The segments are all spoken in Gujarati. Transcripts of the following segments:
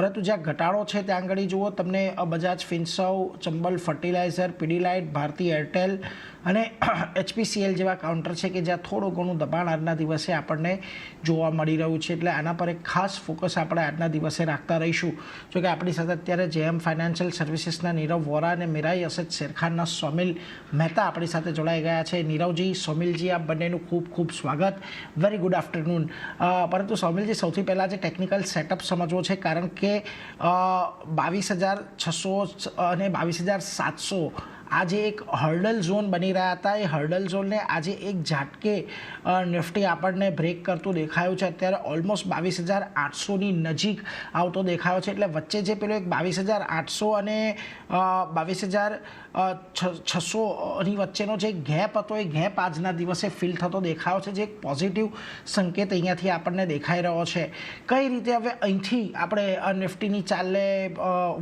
પરંતુ જ્યાં ઘટાડો છે ત્યાં આગળ જુઓ તમને બજાજ ફિન્સર્વ, ચંબલ ફર્ટિલાઇઝર, પીડીલાઇટ, ભારતી એરટેલ અને HPCL જેવા કાઉન્ટર છે કે જ્યાં થોડું ઘણું દબાણ આજના દિવસે આપણને જોવા મળી રહ્યું છે. એટલે આના પર એક ખાસ ફોકસ આપણે આજના દિવસે રાખતા રહીશું. જો કે આપણી સાથે અત્યારે JM ફાઇનાન્શિયલ સર્વિસીસના નીરવ વોરા અને મિરાઈ અસેટ શેરખાનના સોમિલ મહેતા આપણી સાથે જોડાઈ ગયા છે. નીરવજી, સોમિલજી, આપ બંનેનું ખૂબ ખૂબ સ્વાગત. Very good afternoon. પરંતુ સોમિલજી, સૌથી પહેલાં જે ટેકનિકલ સેટઅપ સમજવો છે, કારણ કે 22,600 અને 22,700 આજે એક હર્ડલ ઝોન બની રહ્યા હતા. એ હર્ડલ ઝોનને આજે એક ઝાટકે નિફ્ટી આપણને બ્રેક કરતું દેખાયું છે. અત્યારે ઓલમોસ્ટ 22,800ની નજીક આવતો દેખાયો છે. એટલે વચ્ચે જે પેલો એક 22,800 અને 22,600ની વચ્ચેનો જે ગેપ હતો, એ ગેપ આજના દિવસે ફિલ થતો દેખાયો છે, જે એક પોઝિટિવ સંકેત અહીંયાથી આપણને દેખાઈ રહ્યો છે. કઈ રીતે હવે અહીંથી આપણે નિફ્ટીની ચાલને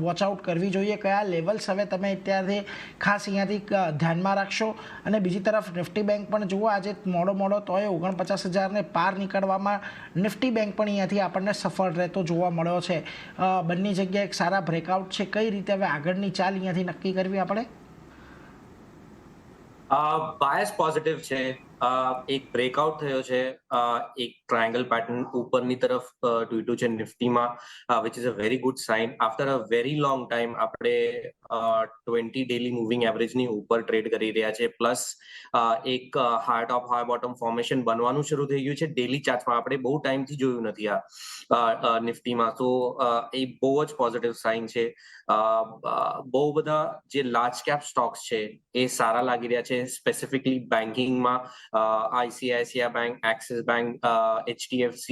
વોચઆઉટ કરવી જોઈએ? કયા લેવલ્સ હવે તમે અત્યારે ખાસ અહીંયાથી ધ્યાનમાં રાખશો? અને બીજી તરફ નિફ્ટી બેંક પણ જુઓ, આજે મોડો તોય 49,000ને પાર નીકળવામાં નિફ્ટી બેંક પણ અહીંયાથી આપણને સફળ રહેતો જોવા મળ્યો છે. બંને જગ્યાએ એક સારા બ્રેકઆઉટ છે. કઈ રીતે હવે આગળની ચાલ અહીંયાથી નક્કી કરવી આપણે? બાયસ પોઝિટિવ છે. એક બ્રેકઆઉટ થયો છે, એક ટ્રાયંગલ પેટર્ન ઉપરની તરફ તૂટ્યું છે નિફ્ટીમાં, which is a very good sign. After a very long time આપણે 20 ડેલી મૂવિંગ એવરેજની ઉપર ટ્રેડ કરી રહ્યા છે. પ્લસ એક high top high bottom formation બનવાનું શરૂ થઈ ગયું છે ડેલી ચાર્ટમાં. આપણે બહુ ટાઈમથી જોયું નથી આ નિફ્ટીમાં. તો એ બહુ જ પોઝિટિવ સાઇન છે. બહુ બધા જે લાર્જ કેપ સ્ટોક્સ છે એ સારા લાગી રહ્યા છે, સ્પેસિફિકલી બેન્કિંગમાં. ICICI bank, Axis bank, HDFC,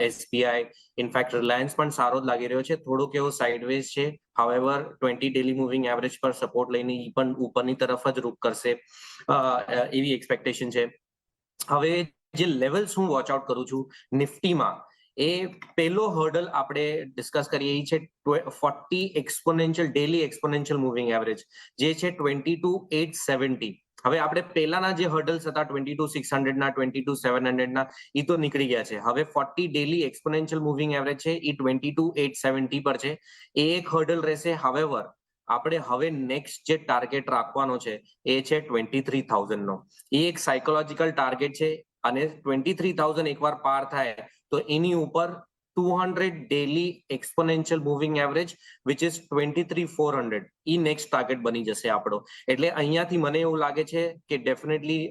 SBI, in fact Reliance પણ સારો જ લાગી રહ્યો છે. થોડોક એવો સાઇડવેઝ છે. હાવેવર 20 ડેલી મૂવિંગ એવરેજ પર સપોર્ટ લઈને એ પણ ઉપરની તરફ જ રૂક કરશે એવી એક્સપેક્ટેશન છે. હવે જે લેવલ્સ હું વોચ આઉટ કરું છું નિફ્ટીમાં, એ પહેલો હર્ડલ આપણે ડિસ્કસ કરીએ છે 40 exponential daily exponential moving average, જે છે 22,870. હવે આપણે પહેલાના જે હર્ડલ્સ હતા 22,600ના, 22,700ના, એ તો નીકળી ગયા છે. હવે 40 ડેલી એક્સપોનેન્શિયલ મૂવિંગ એવરેજ છે, એ 22,870 પર છે. એ એક હર્ડલ રહેશે. હાવેવર આપણે હવે નેક્સ્ટ જે ટાર્ગેટ રાખવાનો છે એ છે 23,000નો. એ એક સાયકોલોજીકલ ટાર્ગેટ છે, અને 23,000 એકવાર પાર થાય તો એની ઉપર 200 daily exponential moving average, which is 23,400, A next target બની જશે આપણો. એટલે અહીંયાથી મને એવું લાગે છે કે ડેફિનેટલી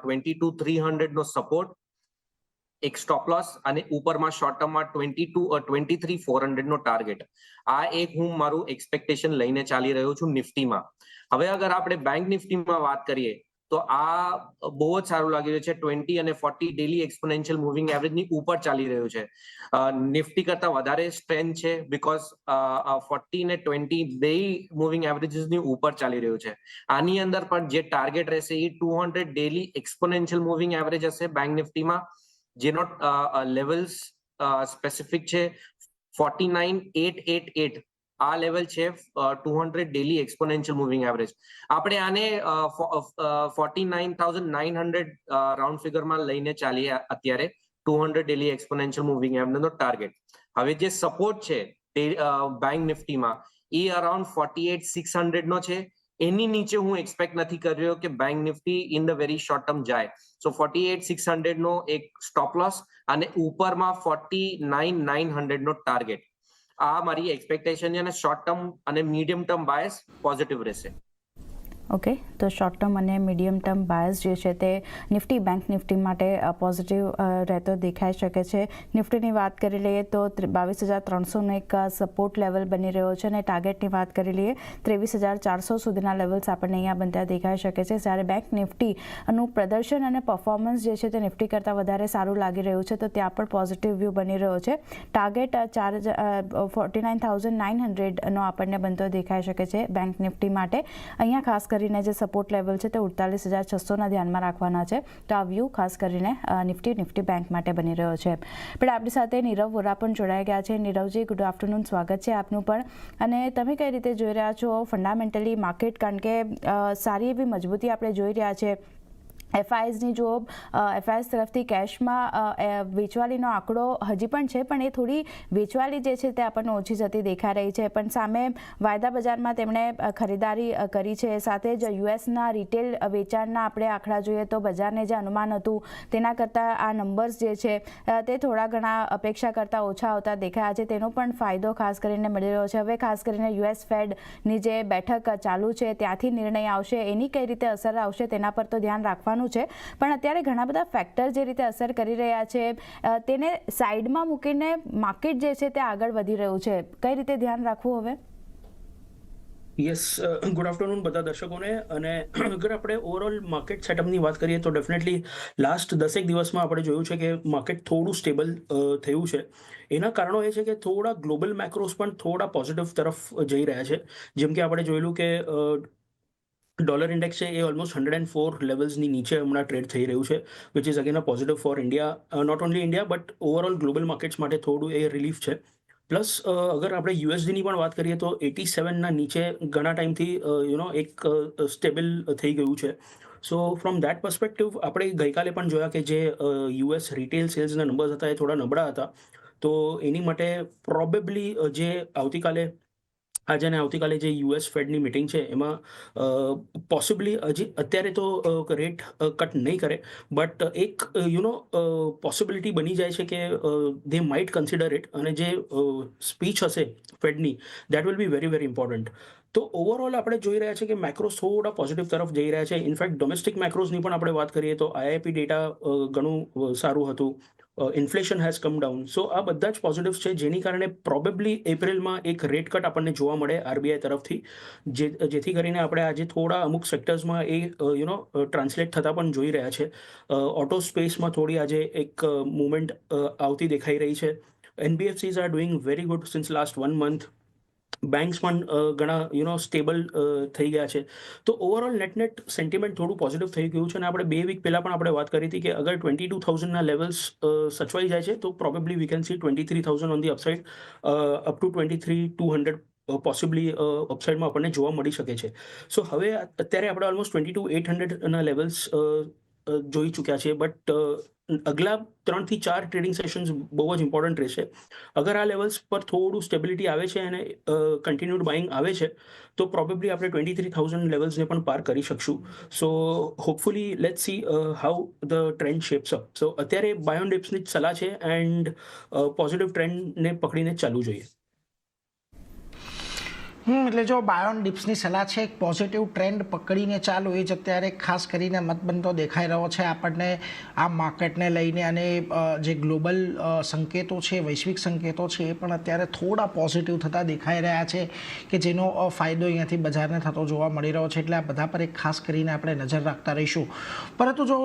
22,300નો સપોર્ટ, એક સ્ટોપ લોસ, અને ઉપરમાં શોર્ટ ટર્મમાં 23,400નો ટાર્ગેટ. આ એક હું મારું એક્સપેક્ટેશન લઈને ચાલી રહ્યો છું નિફ્ટીમાં. હવે અગર આપણે બેંક નિફ્ટીમાં વાત કરીએ તો આ બહુ જ સારું લાગી રહ્યું છે. 20 અને 40 ડેલી એક્સપોનેન્શિયલ મૂવિંગ એવરેજની ઉપર ચાલી રહ્યું છે. નિફ્ટી કરતા વધારે સ્ટ્રેન્થ છે, બીકોઝ 40 ને 20 બે મૂવિંગ એવરેજીસની ઉપર ચાલી રહ્યું છે. આની અંદર પણ જે ટાર્ગેટ રહેશે એ 200 ડેલી એક્સપોનેન્શિયલ મૂવિંગ એવરેજ હશે બેંક નિફ્ટીમાં, જેનો લેવલ્સ સ્પેસિફિક છે 49,888. આ લેવલ છે 200 ડેલી એક્સપોનેન્શિયલ મૂવિંગ એવરેજ. આપણે આને 49,900 રાઉન્ડ ફિગરમાં લઈને ચાલીએ અત્યારે, 200 ડેલી એક્સપોનેન્શિયલ મૂવિંગ એવરેજનો ટાર્ગેટ. હવે જે સપોર્ટ છે બેંક નિફ્ટીમાં, એ અરાઉન્ડ 48,600નો છે. એની નીચે હું એક્સપેક્ટ નથી કરી રહ્યો કે bank Nifty in the very short term જાય. સો 48,600નો એક સ્ટોપ લોસ, અને ઉપરમાં 49,900નો ટાર્ગેટ. આ મારી એક્સપેક્ટેશન છે, અને શોર્ટ ટર્મ અને મીડિયમ ટર્મ બાયસ પોઝિટિવ રહેશે. ઓકે, તો શોર્ટ ટર્મ અને મીડિયમ ટર્મ બાયસ જે છે તે નિફ્ટી બેંક નિફ્ટી માટે પોઝિટિવ રહેતો દેખાઈ શકે છે. નિફ્ટીની વાત કરી લઈએ તો 22,300નો એક સપોર્ટ લેવલ બની રહ્યો છે, અને ટાર્ગેટની વાત કરી લઈએ 23,400 સુધીના લેવલ્સ આપણને અહીંયા બનતા દેખાઈ શકે છે. જ્યારે બેંક નિફ્ટીનું પ્રદર્શન અને પરફોર્મન્સ જે છે તે નિફ્ટી કરતાં વધારે સારું લાગી રહ્યું છે, તો ત્યાં પણ પોઝિટિવ વ્યૂ બની રહ્યો છે. ટાર્ગેટ 49,900નો આપણને બનતો દેખાઈ શકે છે બેંક નિફ્ટી માટે. અહીંયા ખાસ કરીને જે સપોર્ટ લેવલ છે તે 48,600ના ધ્યાનમાં રાખવાના છે. તો આ વ્યૂ ખાસ કરીને નિફ્ટી બેંક માટે બની રહ્યો છે. પણ આપણી સાથે નીરવ વોરા પણ જોડાઈ ગયા છે. નીરવજી, ગુડ આફ્ટરનૂન, સ્વાગત છે આપનું પણ. અને તમે કઈ રીતે જોઈ રહ્યા છો ફંડામેન્ટલી માર્કેટ? કારણ કે સારી એવી મજબૂતી આપણે જોઈ રહ્યા છે એફઆઈએસની જો એફઆઈએસ તરફથી કેશમાં વેચવાલીનો આંકડો હજી પણ છે, પણ એ થોડી વેચવાલી જે છે તે આપણને ઓછી જતી દેખાઈ રહી છે. પણ સામે વાયદા બજારમાં તેમણે ખરીદારી કરી છે. સાથે જ યુએસના રિટેલ વેચાણના આપણે આંકડા જોઈએ તો બજારને જે અનુમાન હતું તેના કરતાં આ નંબર્સ જે છે તે થોડા ઘણા અપેક્ષા કરતાં ઓછા આવતા દેખાયા છે. તેનો પણ ફાયદો ખાસ કરીને મળી રહ્યો છે. હવે ખાસ કરીને યુએસ ફેડની જે બેઠક ચાલુ છે ત્યાંથી નિર્ણય આવશે, એની કઈ રીતે અસર આવશે તેના પર તો ધ્યાન રાખવાનું છે. પણ અત્યારે ઘણા બધા ફેક્ટર જે રીતે અસર કરી રહ્યા છે તેને સાઈડમાં મૂકીને માર્કેટ જે છે તે આગળ વધી રહ્યું છે. કઈ રીતે ધ્યાન રાખવું હવે? યસ, ગુડ આફ્ટરનૂન બધા દર્શકોને. અને અગર આપણે ઓવરઓલ માર્કેટ સેટઅપની વાત કરીએ તો ડેફિનેટલી લાસ્ટ 10 દિવસમાં આપણે જોયું છે કે માર્કેટ થોડું સ્ટેબલ થયું છે. એના કારણો એ છે કે થોડા ગ્લોબલ મેક્રોસ પણ થોડા પોઝિટિવ તરફ જઈ રહ્યા છે. જેમ કે આપણે જોયેલું કે ડોલર ઇન્ડેક્સ છે એ ઓલમોસ્ટ 104 લેવલ્સની નીચે હમણાં ટ્રેડ થઈ રહ્યું છે, which is again a positive for India, not only India but overall global markets માટે થોડું એ રિલીફ છે. પ્લસ અગર આપણે યુએસડીની પણ વાત કરીએ તો 87ના નીચે ઘણા ટાઈમથી એક સ્ટેબલ થઈ ગયું છે. સો ફ્રોમ દેટ પર્સપેક્ટિવ આપણે ગઈકાલે પણ જોયા કે જે યુએસ રિટેલ સેલ્સના નંબર્સ હતા એ થોડા નબળા હતા. તો એની માટે પ્રોબેબલી જે આજે અને આવતીકાલે જે યુએસ ફેડની મિટિંગ છે એમાં પોસિબલી હજી અત્યારે તો રેટ કટ નહીં કરે, બટ એક પોસિબિલિટી બની જાય છે કે દે માઇટ કન્સિડર ઇટ, અને જે સ્પીચ હશે ફેડની that will be very very important. તો ઓવરઓલ આપણે જોઈ રહ્યા છે કે મેક્રોસ થોડા પોઝિટિવ તરફ જઈ રહ્યા છે. ઇનફેક્ટ ડોમેસ્ટિક મેક્રોસની પણ આપણે વાત કરીએ તો આઈઆઈપી ડેટા ઘણું સારું હતું. Inflation has come down. So આ બધા જ પોઝિટિવ્સ છે, જેની કારણે પ્રોબેબલી એપ્રિલમાં એક રેટ કટ આપણને જોવા મળે આરબીઆઈ તરફથી, જેથી કરીને આપણે આજે થોડા અમુક સેક્ટર્સમાં એ ટ્રાન્સલેટ થતા પણ જોઈ રહ્યા છે. ઓટો સ્પેસમાં થોડી આજે એક મુવમેન્ટ આવતી દેખાઈ રહી છે. NBFCs are doing very good since last 1 month. Banks પણ ઘણા સ્ટેબલ થઈ ગયા છે. તો ઓવરઓલ નેટ સેન્ટિમેન્ટ થોડું પોઝિટિવ થઈ ગયું છે. અને આપણે 2 વીક પહેલા પણ આપણે વાત કરી હતી કે અગર 22,000ના લેવલ્સ સચવાઈ જાય છે તો probably we can see 23,000 on the upside, up to 23,200 possibly અપસાઇડમાં આપણને જોવા મળી શકે છે. સો હવે અત્યારે આપણે ઓલમોસ્ટ 22,800ના લેવલ્સ જોઈ ચૂક્યા છે. બટ અગલા 3 થી 4 ટ્રેડિંગ સેશન્સ બહુ જ ઇમ્પોર્ટન્ટ રહેશે. અગર આ લેવલ્સ પર થોડું સ્ટેબિલિટી આવે છે અને કન્ટિન્યુડ બાઇંગ આવે છે તો પ્રોબેબલી આપણે 23,000 લેવલ્સને પણ પાર કરી શકશું. So hopefully let's see how the trend shapes up. So અત્યારે બાય ઓન ડિપ્સની જ સલાહ છે એન્ડ પોઝિટિવ ટ્રેન્ડને પકડીને ચાલવું જોઈએ. એટલે જો બાયોન ડિપ્સની સલાહ છે, એક પોઝિટિવ ટ્રેન્ડ પકડીને ચાલો, એ જ અત્યારે ખાસ કરીને મત બનતો દેખાઈ રહ્યો છે આપણને આ માર્કેટને લઈને. અને જે ગ્લોબલ સંકેતો છે, વૈશ્વિક સંકેતો છે, એ પણ અત્યારે થોડા પોઝિટિવ થતા દેખાઈ રહ્યા છે કે જેનો ફાયદો અહીંયાથી બજારને થતો જોવા મળી રહ્યો છે. એટલે આ બધા પર એક ખાસ કરીને આપણે નજર રાખતા રહીશું. પરંતુ જો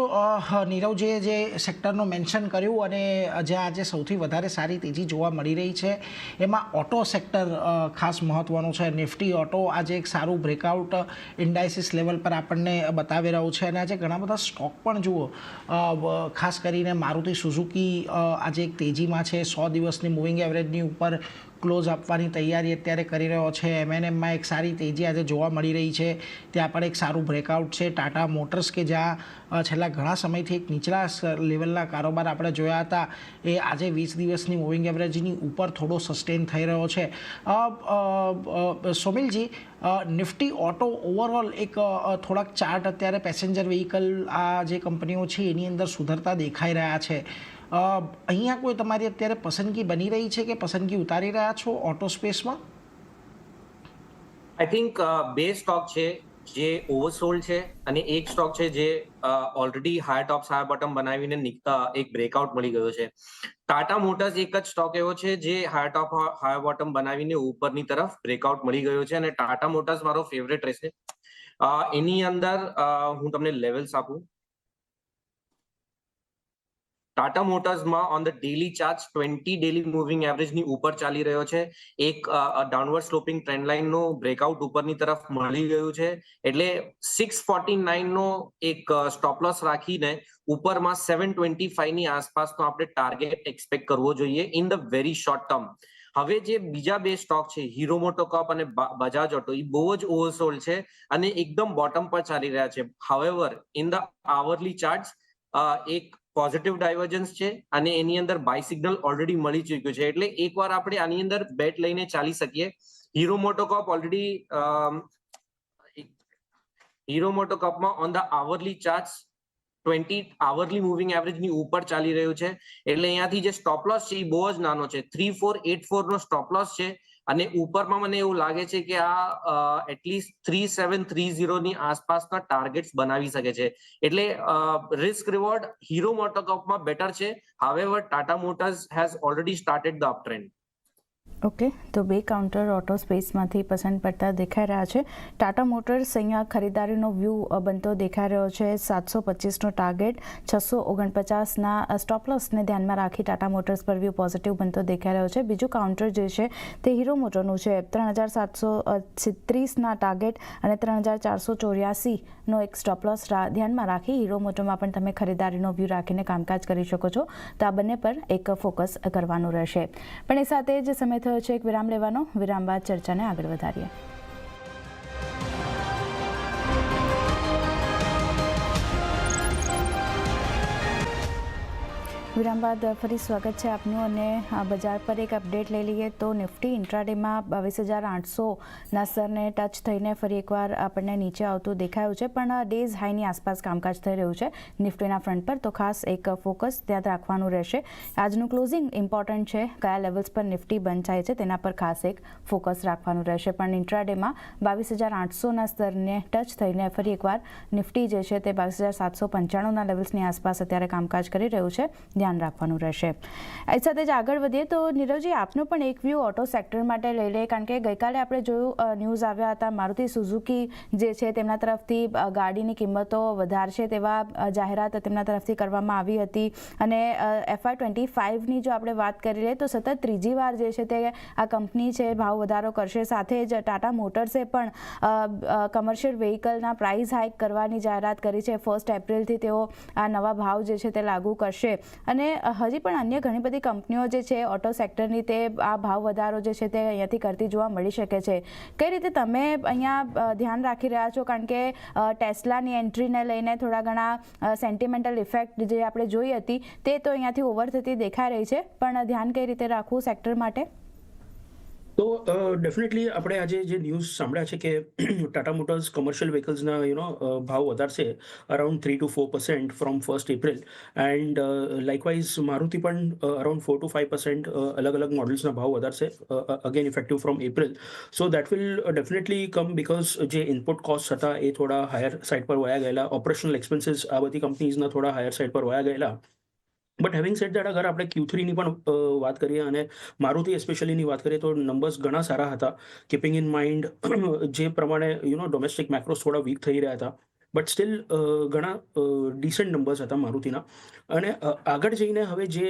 નીરવજીએ જે સેક્ટરનું મેન્શન કર્યું અને જ્યાં આજે સૌથી વધારે સારી તેજી જોવા મળી રહી છે એમાં ઓટો સેક્ટર ખાસ મહત્ત્વનું છે. નિફ્ટી ઓટો આજે એક સારું બ્રેકઆઉટ ઇન્ડાઇસિસ લેવલ પર આપણને બતાવી રહ્યું છે. અને આજે ઘણા બધા સ્ટોક પણ જુઓ, ખાસ કરીને મારુતિ સુઝુકી આજે એક તેજીમાં છે, 100 દિવસની મૂવિંગ એવરેજની ઉપર ક્લોઝ આપવાની તૈયારી અત્યારે કરી રહ્યો છે. એમએનએમમાં એક સારી તેજી આજે જોવા મળી રહી છે, ત્યાં પણ એક સારું બ્રેકઆઉટ છે. ટાટા મોટર્સ કે જ્યાં છેલ્લા ઘણા સમયથી એક નીચલા લેવલના કારોબાર આપણે જોયા હતા, એ આજે 20 દિવસની મૂવિંગ એવરેજની ઉપર થોડો સસ્ટેન થઈ રહ્યો છે. સોમિલજી, નિફ્ટી ઓટો ઓવરઓલ એક થોડાક ચાર્ટ અત્યારે પેસેન્જર વ્હીકલ આ જે કંપનીઓ છે એની અંદર સુધરતા દેખાઈ રહ્યા છે. અહીંયા કોઈ તમારી અત્યારે પસંદગી બની રહી છે કે પસંદગી ઉતારી રહ્યા છો ઓટો સ્પેસમાં? આઈ થિંક 2 સ્ટોક છે જે ઓવરસોલ્ડ છે અને એક સ્ટોક છે જે already higher tops higher bottom બનાવીને એક બ્રેકઆઉટ મળી ગયો છે. ટાટા મોટર્સ એક જ સ્ટોક એવો છે જે હાયર ટોપ હાયર બોટમ બનાવીને ઉપરની તરફ બ્રેકઆઉટ મળી ગયો છે અને ટાટા મોટર્સ મારો ફેવરેટ રહેશે. એની અંદર હું તમને લેવલ્સ આપું. ટાટા મોટર્સમાં on the daily chart 20 daily moving એવરેજની ઉપર ચાલી રહ્યો છે. એક ડાઉનવર્ડ સ્લોપિંગ ટ્રેન્ડ લાઇનનો બ્રેકઆઉટ ઉપરની તરફ મળી ગયું છે. એટલે 649 નો એક સ્ટોપ લોસ રાખીને ઉપરમાં 725 ની આસપાસનો આપણે ટાર્ગેટ એક્સપેક્ટ કરવો જોઈએ in the very short term. હવે જે બીજા બે સ્ટોક છે હીરો મોટોકોર્પ અને બજાજ ઓટો એ બહુ જ ઓવરસોલ્ડ છે અને એકદમ બોટમ પર ચાલી રહ્યા છે. However in the hourly charts એક પોઝિટિવ ડાયવર્જન્સ છે અને એની અંદર બાય સિગ્નલ ઓલરેડી મળી ચૂક્યું છે, એટલે એકવાર આપણે આની અંદર બેટ લઈને ચાલી શકીએ. હીરો મોટોકોર્પમાં on the hourly charts 20 hourly moving average ની ઉપર ચાલી રહ્યું છે, એટલે અહીંયાથી જે સ્ટોપ લોસ છે એ બહુ જ નાનો છે. 3484 નો સ્ટોપ લોસ છે અને ઉપરમાં મને એવું લાગે છે કે આ એટલીસ્ટ 3730 ની આસપાસના ટાર્ગેટ્સ બનાવી શકે છે, એટલે રિસ્ક રિવોર્ડ હીરો મોટોકોર્પમાં બેટર છે. However Tata motors has already started the up trend. Okay, તો બે કાઉન્ટર ઓટો સ્પેસમાંથી પસંદ પડતા દેખાઈ રહ્યા છે. ટાટા મોટર્સ અહીંયા ખરીદારીનો વ્યૂ બનતો દેખાઈ રહ્યો છે. 725નો ટાર્ગેટ, 649ના સ્ટોપ લોસને ધ્યાનમાં રાખી ટાટા મોટર્સ પર વ્યૂ પોઝિટિવ બનતો દેખાઈ રહ્યો છે. બીજું કાઉન્ટર જે છે તે હીરો મોટરનું છે. 3736ના ટાર્ગેટ અને 3484નો એક સ્ટોપ લોસ ધ્યાનમાં રાખી હીરો મોટરમાં પણ તમે ખરીદારીનો વ્યૂ રાખીને કામકાજ કરી શકો છો. તો આ બંને પર એક ફોકસ કરવાનું રહેશે. પણ એ સાથે જ સમય થયો છે એક વિરામ લેવાનો. વિરામ બાદ ચર્ચાને આગળ વધારીએ. વિરામ બાદ ફરી સ્વાગત છે આપનું અને બજાર પર એક અપડેટ લઈ લઈએ તો નિફ્ટી ઇન્ટ્રાડેમાં 22,800ના સ્તરને ટચ થઈને ફરી એકવાર આપણને નીચે આવતું દેખાયું છે, પણ ડેઝ હાઈની આસપાસ કામકાજ થઈ રહ્યું છે નિફ્ટીના ફ્રન્ટ પર, તો ખાસ એક ફોકસ ત્યાં રાખવાનું રહેશે. આજનું ક્લોઝિંગ ઇમ્પોર્ટન્ટ છે, કયા લેવલ્સ પર નિફ્ટી બંધ થાય છે તેના પર ખાસ એક ફોકસ રાખવાનું રહેશે. પણ ઇન્ટ્રાડેમાં 22,800ના સ્તરને ટચ થઈને ફરી એકવાર નિફ્ટી જે છે તે 22,795ના લેવલ્સની આસપાસ અત્યારે કામકાજ કરી રહ્યું છે, ધ્યાન રાખવાનું રહેશે. એ સાથે જ આગળ વધીએ તો નીરવજી, આપનો પણ એક વ્યૂ ઓટો સેક્ટર માટે લઈ લે, કારણ કે ગઈકાલે આપણે જોયું ન્યૂઝ આવ્યા હતા મારુતિ સુઝુકી જે છે તેમના તરફથી ગાડીની કિંમતો વધારશે તેવા જાહેરાત તેમના તરફથી કરવામાં આવી હતી અને FY25ની જો આપણે વાત કરી લઈએ તો સતત ત્રીજી વાર જે છે તે આ કંપની છે ભાવ વધારો કરશે. સાથે જ ટાટા મોટર્સે પણ કમર્શિયલ વ્હીકલના પ્રાઇસ હાઇક કરવાની જાહેરાત કરી છે. 1 એપ્રિલથી તેઓ આ નવા ભાવ જે છે તે લાગુ કરશે અને હજી પણ અન્ય ઘણી બધી કંપનીઓ જે છે ઓટો સેક્ટરની તે આ ભાવ વધારો જે છે તે અહીંયાથી કરતી જોવા મળી શકે છે. કઈ રીતે તમે અહીંયા ધ્યાન રાખી રહ્યા છો, કારણ કે ટેસ્લાની એન્ટ્રીને લઈને થોડા ઘણા સેન્ટિમેન્ટલ ઇફેક્ટ જે આપણે જોઈ હતી તે તો અહીંયાથી ઓવર થતી દેખાઈ રહી છે, પણ ધ્યાન કઈ રીતે રાખવું સેક્ટર માટે? તો ડેફિનેટલી આપણે આજે જે ન્યૂઝ સાંભળ્યા છે કે ટાટા મોટર્સ કોમર્શિયલ વ્હીકલ્સના ભાવ વધારશે around 3 to 4% from 1 April, and likewise Maruti પણ અરાઉન્ડ 4 to 5% અલગ અલગ મોડલ્સના ભાવ વધારશે again effective from April. So that will definitely come because જે ઇનપુટ કોસ્ટ હતા એ થોડા હાયર સાઇડ પર વયા ગયેલા, ઓપરેશનલ એક્સપેન્સીસ આ બધી કંપનીઝના થોડા હાયર સાઇડ પર વયા ગયેલા. બટ હેવિંગ સેડ દેટ, અગર આપણે Q3ની પણ વાત કરીએ અને મારુતિ એસ્પેશિયલીની વાત કરીએ તો નંબર્સ ઘણા સારા હતા, કીપિંગ ઇન માઇન્ડ જે પ્રમાણે ડોમેસ્ટિક મેક્રોસ થોડા વીક થઈ રહ્યા હતા, બટ સ્ટીલ ઘણા ડિસન્ટ નંબર્સ હતા મારુતિના. અને આગળ જઈને હવે જે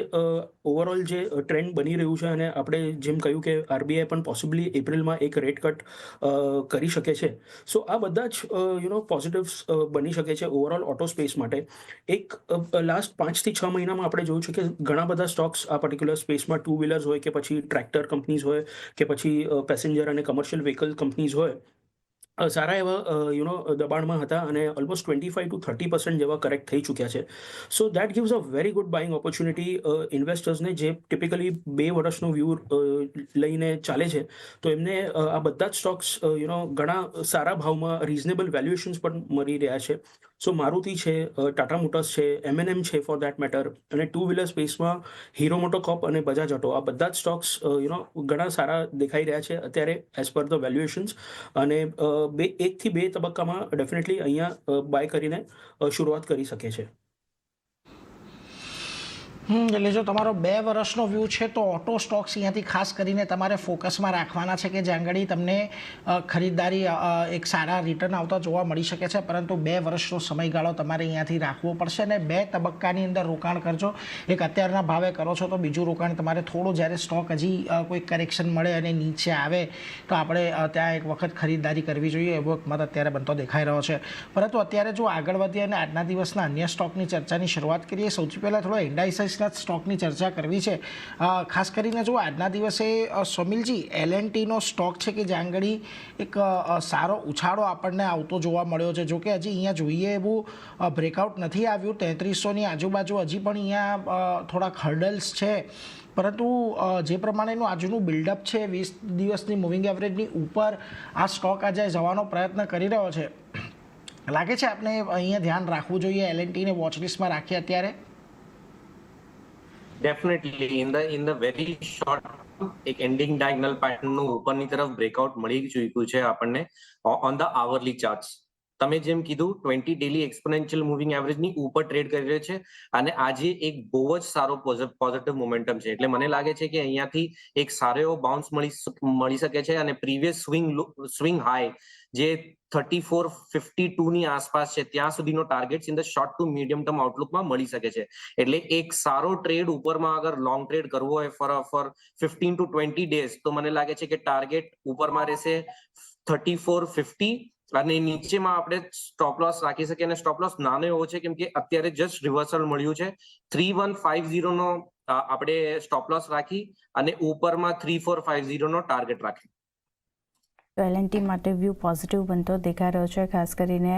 ઓવરઓલ જે ટ્રેન્ડ બની રહ્યું છે અને આપણે જેમ કહ્યું કે RBI પણ પોસિબલી એપ્રિલમાં એક રેટ કટ કરી શકે છે, સો આ બધા જ પોઝિટિવ્સ બની શકે છે ઓવરઓલ ઓટો સ્પેસ માટે. એક લાસ્ટ 5 થી 6 મહિનામાં આપણે જોયું છે કે ઘણા બધા સ્ટોક્સ આ પર્ટિક્યુલર સ્પેસમાં, ટુ વ્હીલર્સ હોય કે પછી ટ્રેક્ટર કંપનીઝ હોય કે પછી પેસેન્જર અને કમર્શિયલ વ્હીકલ કંપનીઝ હોય, સારા એવા દબાણમાં હતા અને ઓલમોસ્ટ 25 to 30% જેવા કરેક્ટ થઈ ચૂક્યા છે. So that gives a very good buying opportunity ઇન્વેસ્ટર્સને જે ટિપિકલી 2 વર્ષનો વ્યૂ લઈને ચાલે છે, તો એમને આ બધા જ સ્ટોક્સ ઘણા સારા ભાવમાં રિઝનેબલ વેલ્યુએશન્સ પણ મળી રહ્યા છે. સો મારુતિ છે, ટાટા મોટર્સ છે, M&M છે ફોર દેટ મેટર, અને ટુ વ્હીલર સ્પેસમાં હીરો મોટોકોર્પ અને બજાજ ઓટો, આ બધા જ સ્ટોક્સ ઘણા સારા દેખાઈ રહ્યા છે અત્યારે એઝ પર ધ વેલ્યુએશન્સ. અને 1 થી 2 તબક્કામાં ડેફિનેટલી અહીંયા બાય કરીને શરૂઆત કરી શકે છે. એટલે જો તમારો 2 વર્ષનો વ્યૂ છે તો ઓટો સ્ટોક્સ અહીંયાથી ખાસ કરીને તમારે ફોકસમાં રાખવાના છે કે જ્યાં આગળ તમને ખરીદદારી એક સારા રિટર્ન આવતા જોવા મળી શકે છે, પરંતુ 2 વર્ષનો સમયગાળો તમારે અહીંયાથી રાખવો પડશે અને 2 તબક્કાની અંદર રોકાણ કરજો. એક અત્યારના ભાવે કરો છો તો બીજું રોકાણ તમારે થોડું જ્યારે સ્ટોક હજી કોઈ કરેક્શન મળે અને નીચે આવે તો આપણે ત્યાં એક વખત ખરીદદારી કરવી જોઈએ, એવો એક મત અત્યારે બનતો દેખાઈ રહ્યો છે. પરંતુ અત્યારે જો આગળ વધીએ અને આજના દિવસના અન્ય સ્ટોકની ચર્ચાની શરૂઆત કરીએ, સૌથી પહેલાં થોડો ઇન્ડાઇસિસ વોચલિસ્ટના સ્ટોકની ચર્ચા કરવી છે. ખાસ કરીને જો આજના દિવસે સોમિલજી L&Tનો સ્ટોક છે કે જ્યાં આગળ એક સારો ઉછાળો આપણને આવતો જોવા મળ્યો છે. જોકે હજી અહીંયા જોઈએ એવું બ્રેકઆઉટ નથી આવ્યું 3300ની આજુબાજુ, હજી પણ અહીંયા થોડાક હર્ડલ્સ છે. પરંતુ જે પ્રમાણેનું આજનું બિલ્ડઅપ છે 20 દિવસની મૂવિંગ એવરેજની ઉપર આ સ્ટોક આજે જવાનો પ્રયત્ન કરી રહ્યો છે. લાગે છે આપણે અહીંયા ધ્યાન રાખવું જોઈએ L&Tને વોચલિસ્ટમાં રાખીએ અત્યારે? Definitely in the very short એક એન્ડિંગ ડાયગોનલ પેટર્નનું ઉપરની તરફ બ્રેકઆઉટ મળી ચૂક્યું છે આપણને ઓન ધ આવરલી ચાર્ટ્સ. તમે જેમ કીધું 20 ડેલી એક્સપોનેન્શિયલ મૂવિંગ એવરેજની ઉપર ટ્રેડ કરી રહ્યો છે અને આજે એક બહુ જ સારો પોઝિટિવ મોમેન્ટમ છે. એટલે મને લાગે છે કે અહીંયાથી એક સારો એવો બાઉન્સ મળી શકે છે અને પ્રીવિયસ સ્વિંગ હાઈ જે 3452 ની આસપાસ છે ત્યાં સુધીનો targets in the short to medium term આઉટલુકમાં મળી શકે છે. એટલે એક સારો ટ્રેડ ઉપરમાં અગર લોંગ ટ્રેડ કરવો હોય ફોર 15 to 20 ડેઝ તો મને લાગે છે કે ટાર્ગેટ ઉપરમાં રહેશે 3450 અને નીચેમાં આપણે સ્ટોપ લોસ રાખી શકીએ. અને સ્ટોપ લોસ નાનો એવો છે કેમ કે અત્યારે જસ્ટ રિવર્સલ મળ્યું છે. 3150 નો આપણે સ્ટોપ લોસ રાખી અને ઉપરમાં 3450 નો ટાર્ગેટ રાખી. તો L&T માટે વ્યૂ પોઝિટિવ બનતો દેખાઈ રહ્યો છે. ખાસ કરીને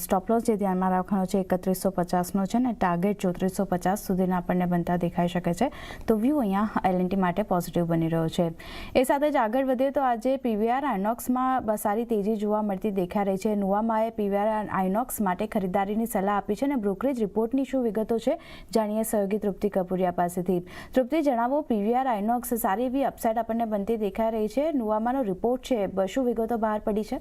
સ્ટોપ લોસ જે ધ્યાનમાં રાખવાનો છે 3150નો છે ને ટાર્ગેટ 3450 સુધીના આપણને બનતા દેખાઈ શકે છે. તો વ્યૂ અહીંયા L&T માટે પોઝિટિવ બની રહ્યો છે. એ સાથે જ આગળ વધીએ તો આજે PVR આઇનોક્સમાં સારી તેજી જોવા મળતી દેખાઈ રહી છે. નુવામાએ PVR આઇનોક્સ માટે ખરીદારીની સલાહ આપી છે અને બ્રોકરેજ રિપોર્ટની શું વિગતો છે જાણીએ સહયોગી તૃપ્તિ કપૂરિયા પાસેથી. તૃપ્તિ, જણાવો, PVR આઇનોક્સ સારી એવી અપસાઇડ આપણને બનતી દેખાઈ રહી છે. નુવામાનો રિપોર્ટ છે, શું વિગતો બહાર પડી છે?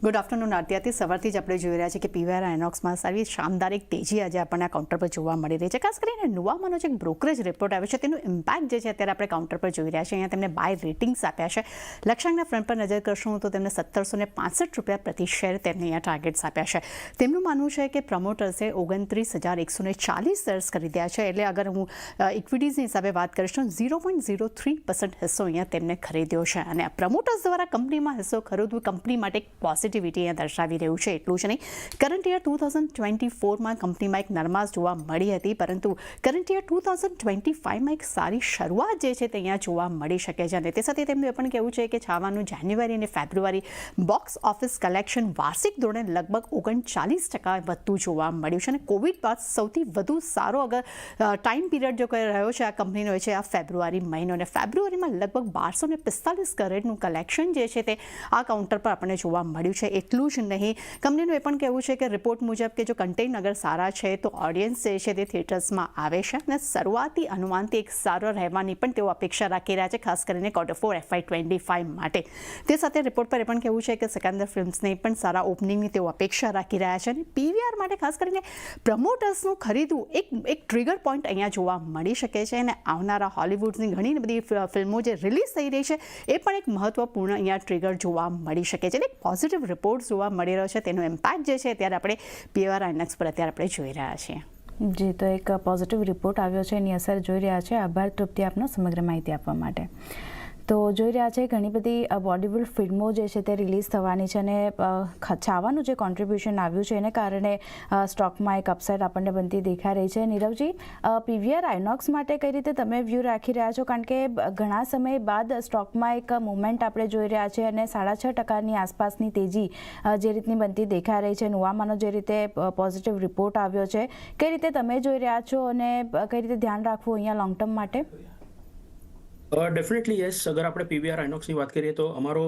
ગુડ આફ્ટરનૂન આરતીથી સવારથી જ આપણે જોઈ રહ્યા છીએ કે PVR આઇનોક્સમાં સારી શાનદાર એક તેજી આજે આપણને આ કાઉન્ટર પર જોવા મળી રહી છે. ખાસ કરીને નુવામાનો જે બ્રોકરેજ રિપોર્ટ આવ્યો છે તેનું ઇમ્પેક્ટ જે છે અત્યારે આપણે કાઉન્ટર પર જોઈ રહ્યા છીએ. અહીંયા તેમને બાય રેટિંગ્સ આપ્યા છે. લક્ષ્યાંકના ફ્રન્ટ પર નજર કરશું તો તેમને 1765 પ્રતિ શેર તેમને અહીંયા ટાર્ગેટ્સ આપ્યા છે. તેમનું માનવું છે કે પ્રમોટર્સે 29,140 શેર્સ ખરીદ્યા છે. એટલે અગર હું ઇક્વિટીઝની હિસાબે વાત કરીશ તો 0.03% હિસ્સો અહીંયા તેમને ખરીદ્યો છે. અને પ્રમોટર્સ દ્વારા કંપનીમાં હિસ્સો ખરીદવું કંપની માટે એક પોઝિટિવિટી અહીંયા દર્શાવી રહ્યું છે. એટલું જ નહીં, કરંટ યર 2024માં કંપનીમાં એક નરમાશ જોવા મળી હતી, પરંતુ કરંટ યર 2025માં એક સારી શરૂઆત જે છે તે અહીંયા જોવા મળી શકે છે. અને તે સાથે તેમનું એ પણ કહેવું છે કે છાવાનું જાન્યુઆરી અને ફેબ્રુઆરી બોક્સ ઓફિસ કલેક્શન વાર્ષિક ધોરણે લગભગ 39% વધતું જોવા મળ્યું છે. અને કોવિડ બાદ સૌથી વધુ સારો અગર ટાઈમ પીરિયડ જો કહી રહ્યો છે આ કંપનીનો છે આ ફેબ્રુઆરી મહિનો. અને ફેબ્રુઆરીમાં લગભગ 1245 કરોડનું કલેક્શન જે છે તે આ કાઉન્ટર પર આપણને જોવા મળ્યું છે. એટલું જ નહીં, કંપનીનું એ પણ કહેવું છે કે રિપોર્ટ મુજબ કે જો કન્ટેન્ટ અગર સારા છે તો ઓડિયન્સ જે છે તે થિયેટર્સમાં આવે છે અને શરૂઆતી અનુમાનથી એક સારો રહેવાની પણ તેઓ અપેક્ષા રાખી રહ્યા છે, ખાસ કરીને Q4 FY25 માટે. તે સાથે રિપોર્ટ પર એ પણ કહેવું છે કે સિકંદર ફિલ્મ્સને પણ સારા ઓપનિંગની તેઓ અપેક્ષા રાખી રહ્યા છે. અને PVR માટે ખાસ કરીને પ્રમોટર્સનું ખરીદવું એક ટ્રિગર પોઈન્ટ અહીંયા જોવા મળી શકે છે. અને આવનારા હોલિવૂડની ઘણી બધી ફિલ્મો જે રિલીઝ થઈ રહી છે એ પણ એક મહત્વપૂર્ણ અહીંયા ટ્રિગર જોવા મળી શકે છે. એટલે પોઝિટિવ રિપોર્ટ જોવા મળી રહ્યો છે. તેનો ઇમ્પેક્ટ જે છે અત્યારે આપણે PVR આઇનોક્સ પર અત્યારે આપણે જોઈ રહ્યા છીએ. જી, તો એક પોઝિટિવ રિપોર્ટ આવ્યો છે, એની અસર જોઈ રહ્યા છે. આભાર તૃપ્તિ આપનો સમગ્ર માહિતી આપવા માટે. તો જોઈ રહ્યા છે ઘણી બધી બોલિવૂડ ફિલ્મો જે છે તે રિલીઝ થવાની છે અને છાવાનું જે કોન્ટ્રીબ્યુશન આવ્યું છે એને કારણે સ્ટોકમાં એક અપસાઇડ આપણને બનતી દેખાઈ રહી છે. નીરવજી, PVR આઇનોક્સ માટે કઈ રીતે તમે વ્યૂ રાખી રહ્યા છો? કારણ કે ઘણા સમય બાદ સ્ટોકમાં એક મુવમેન્ટ આપણે જોઈ રહ્યા છે અને 6.5% આસપાસની તેજી જે રીતની બનતી દેખાઈ રહી છે. નુવામાનો જે રીતે પોઝિટિવ રિપોર્ટ આવ્યો છે, કઈ રીતે તમે જોઈ રહ્યા છો અને કઈ રીતે ધ્યાન રાખવું અહીંયા લોંગ ટર્મ માટે? Definitely yes. અગર આપણે PVR આઇનોક્સની વાત કરીએ તો અમારો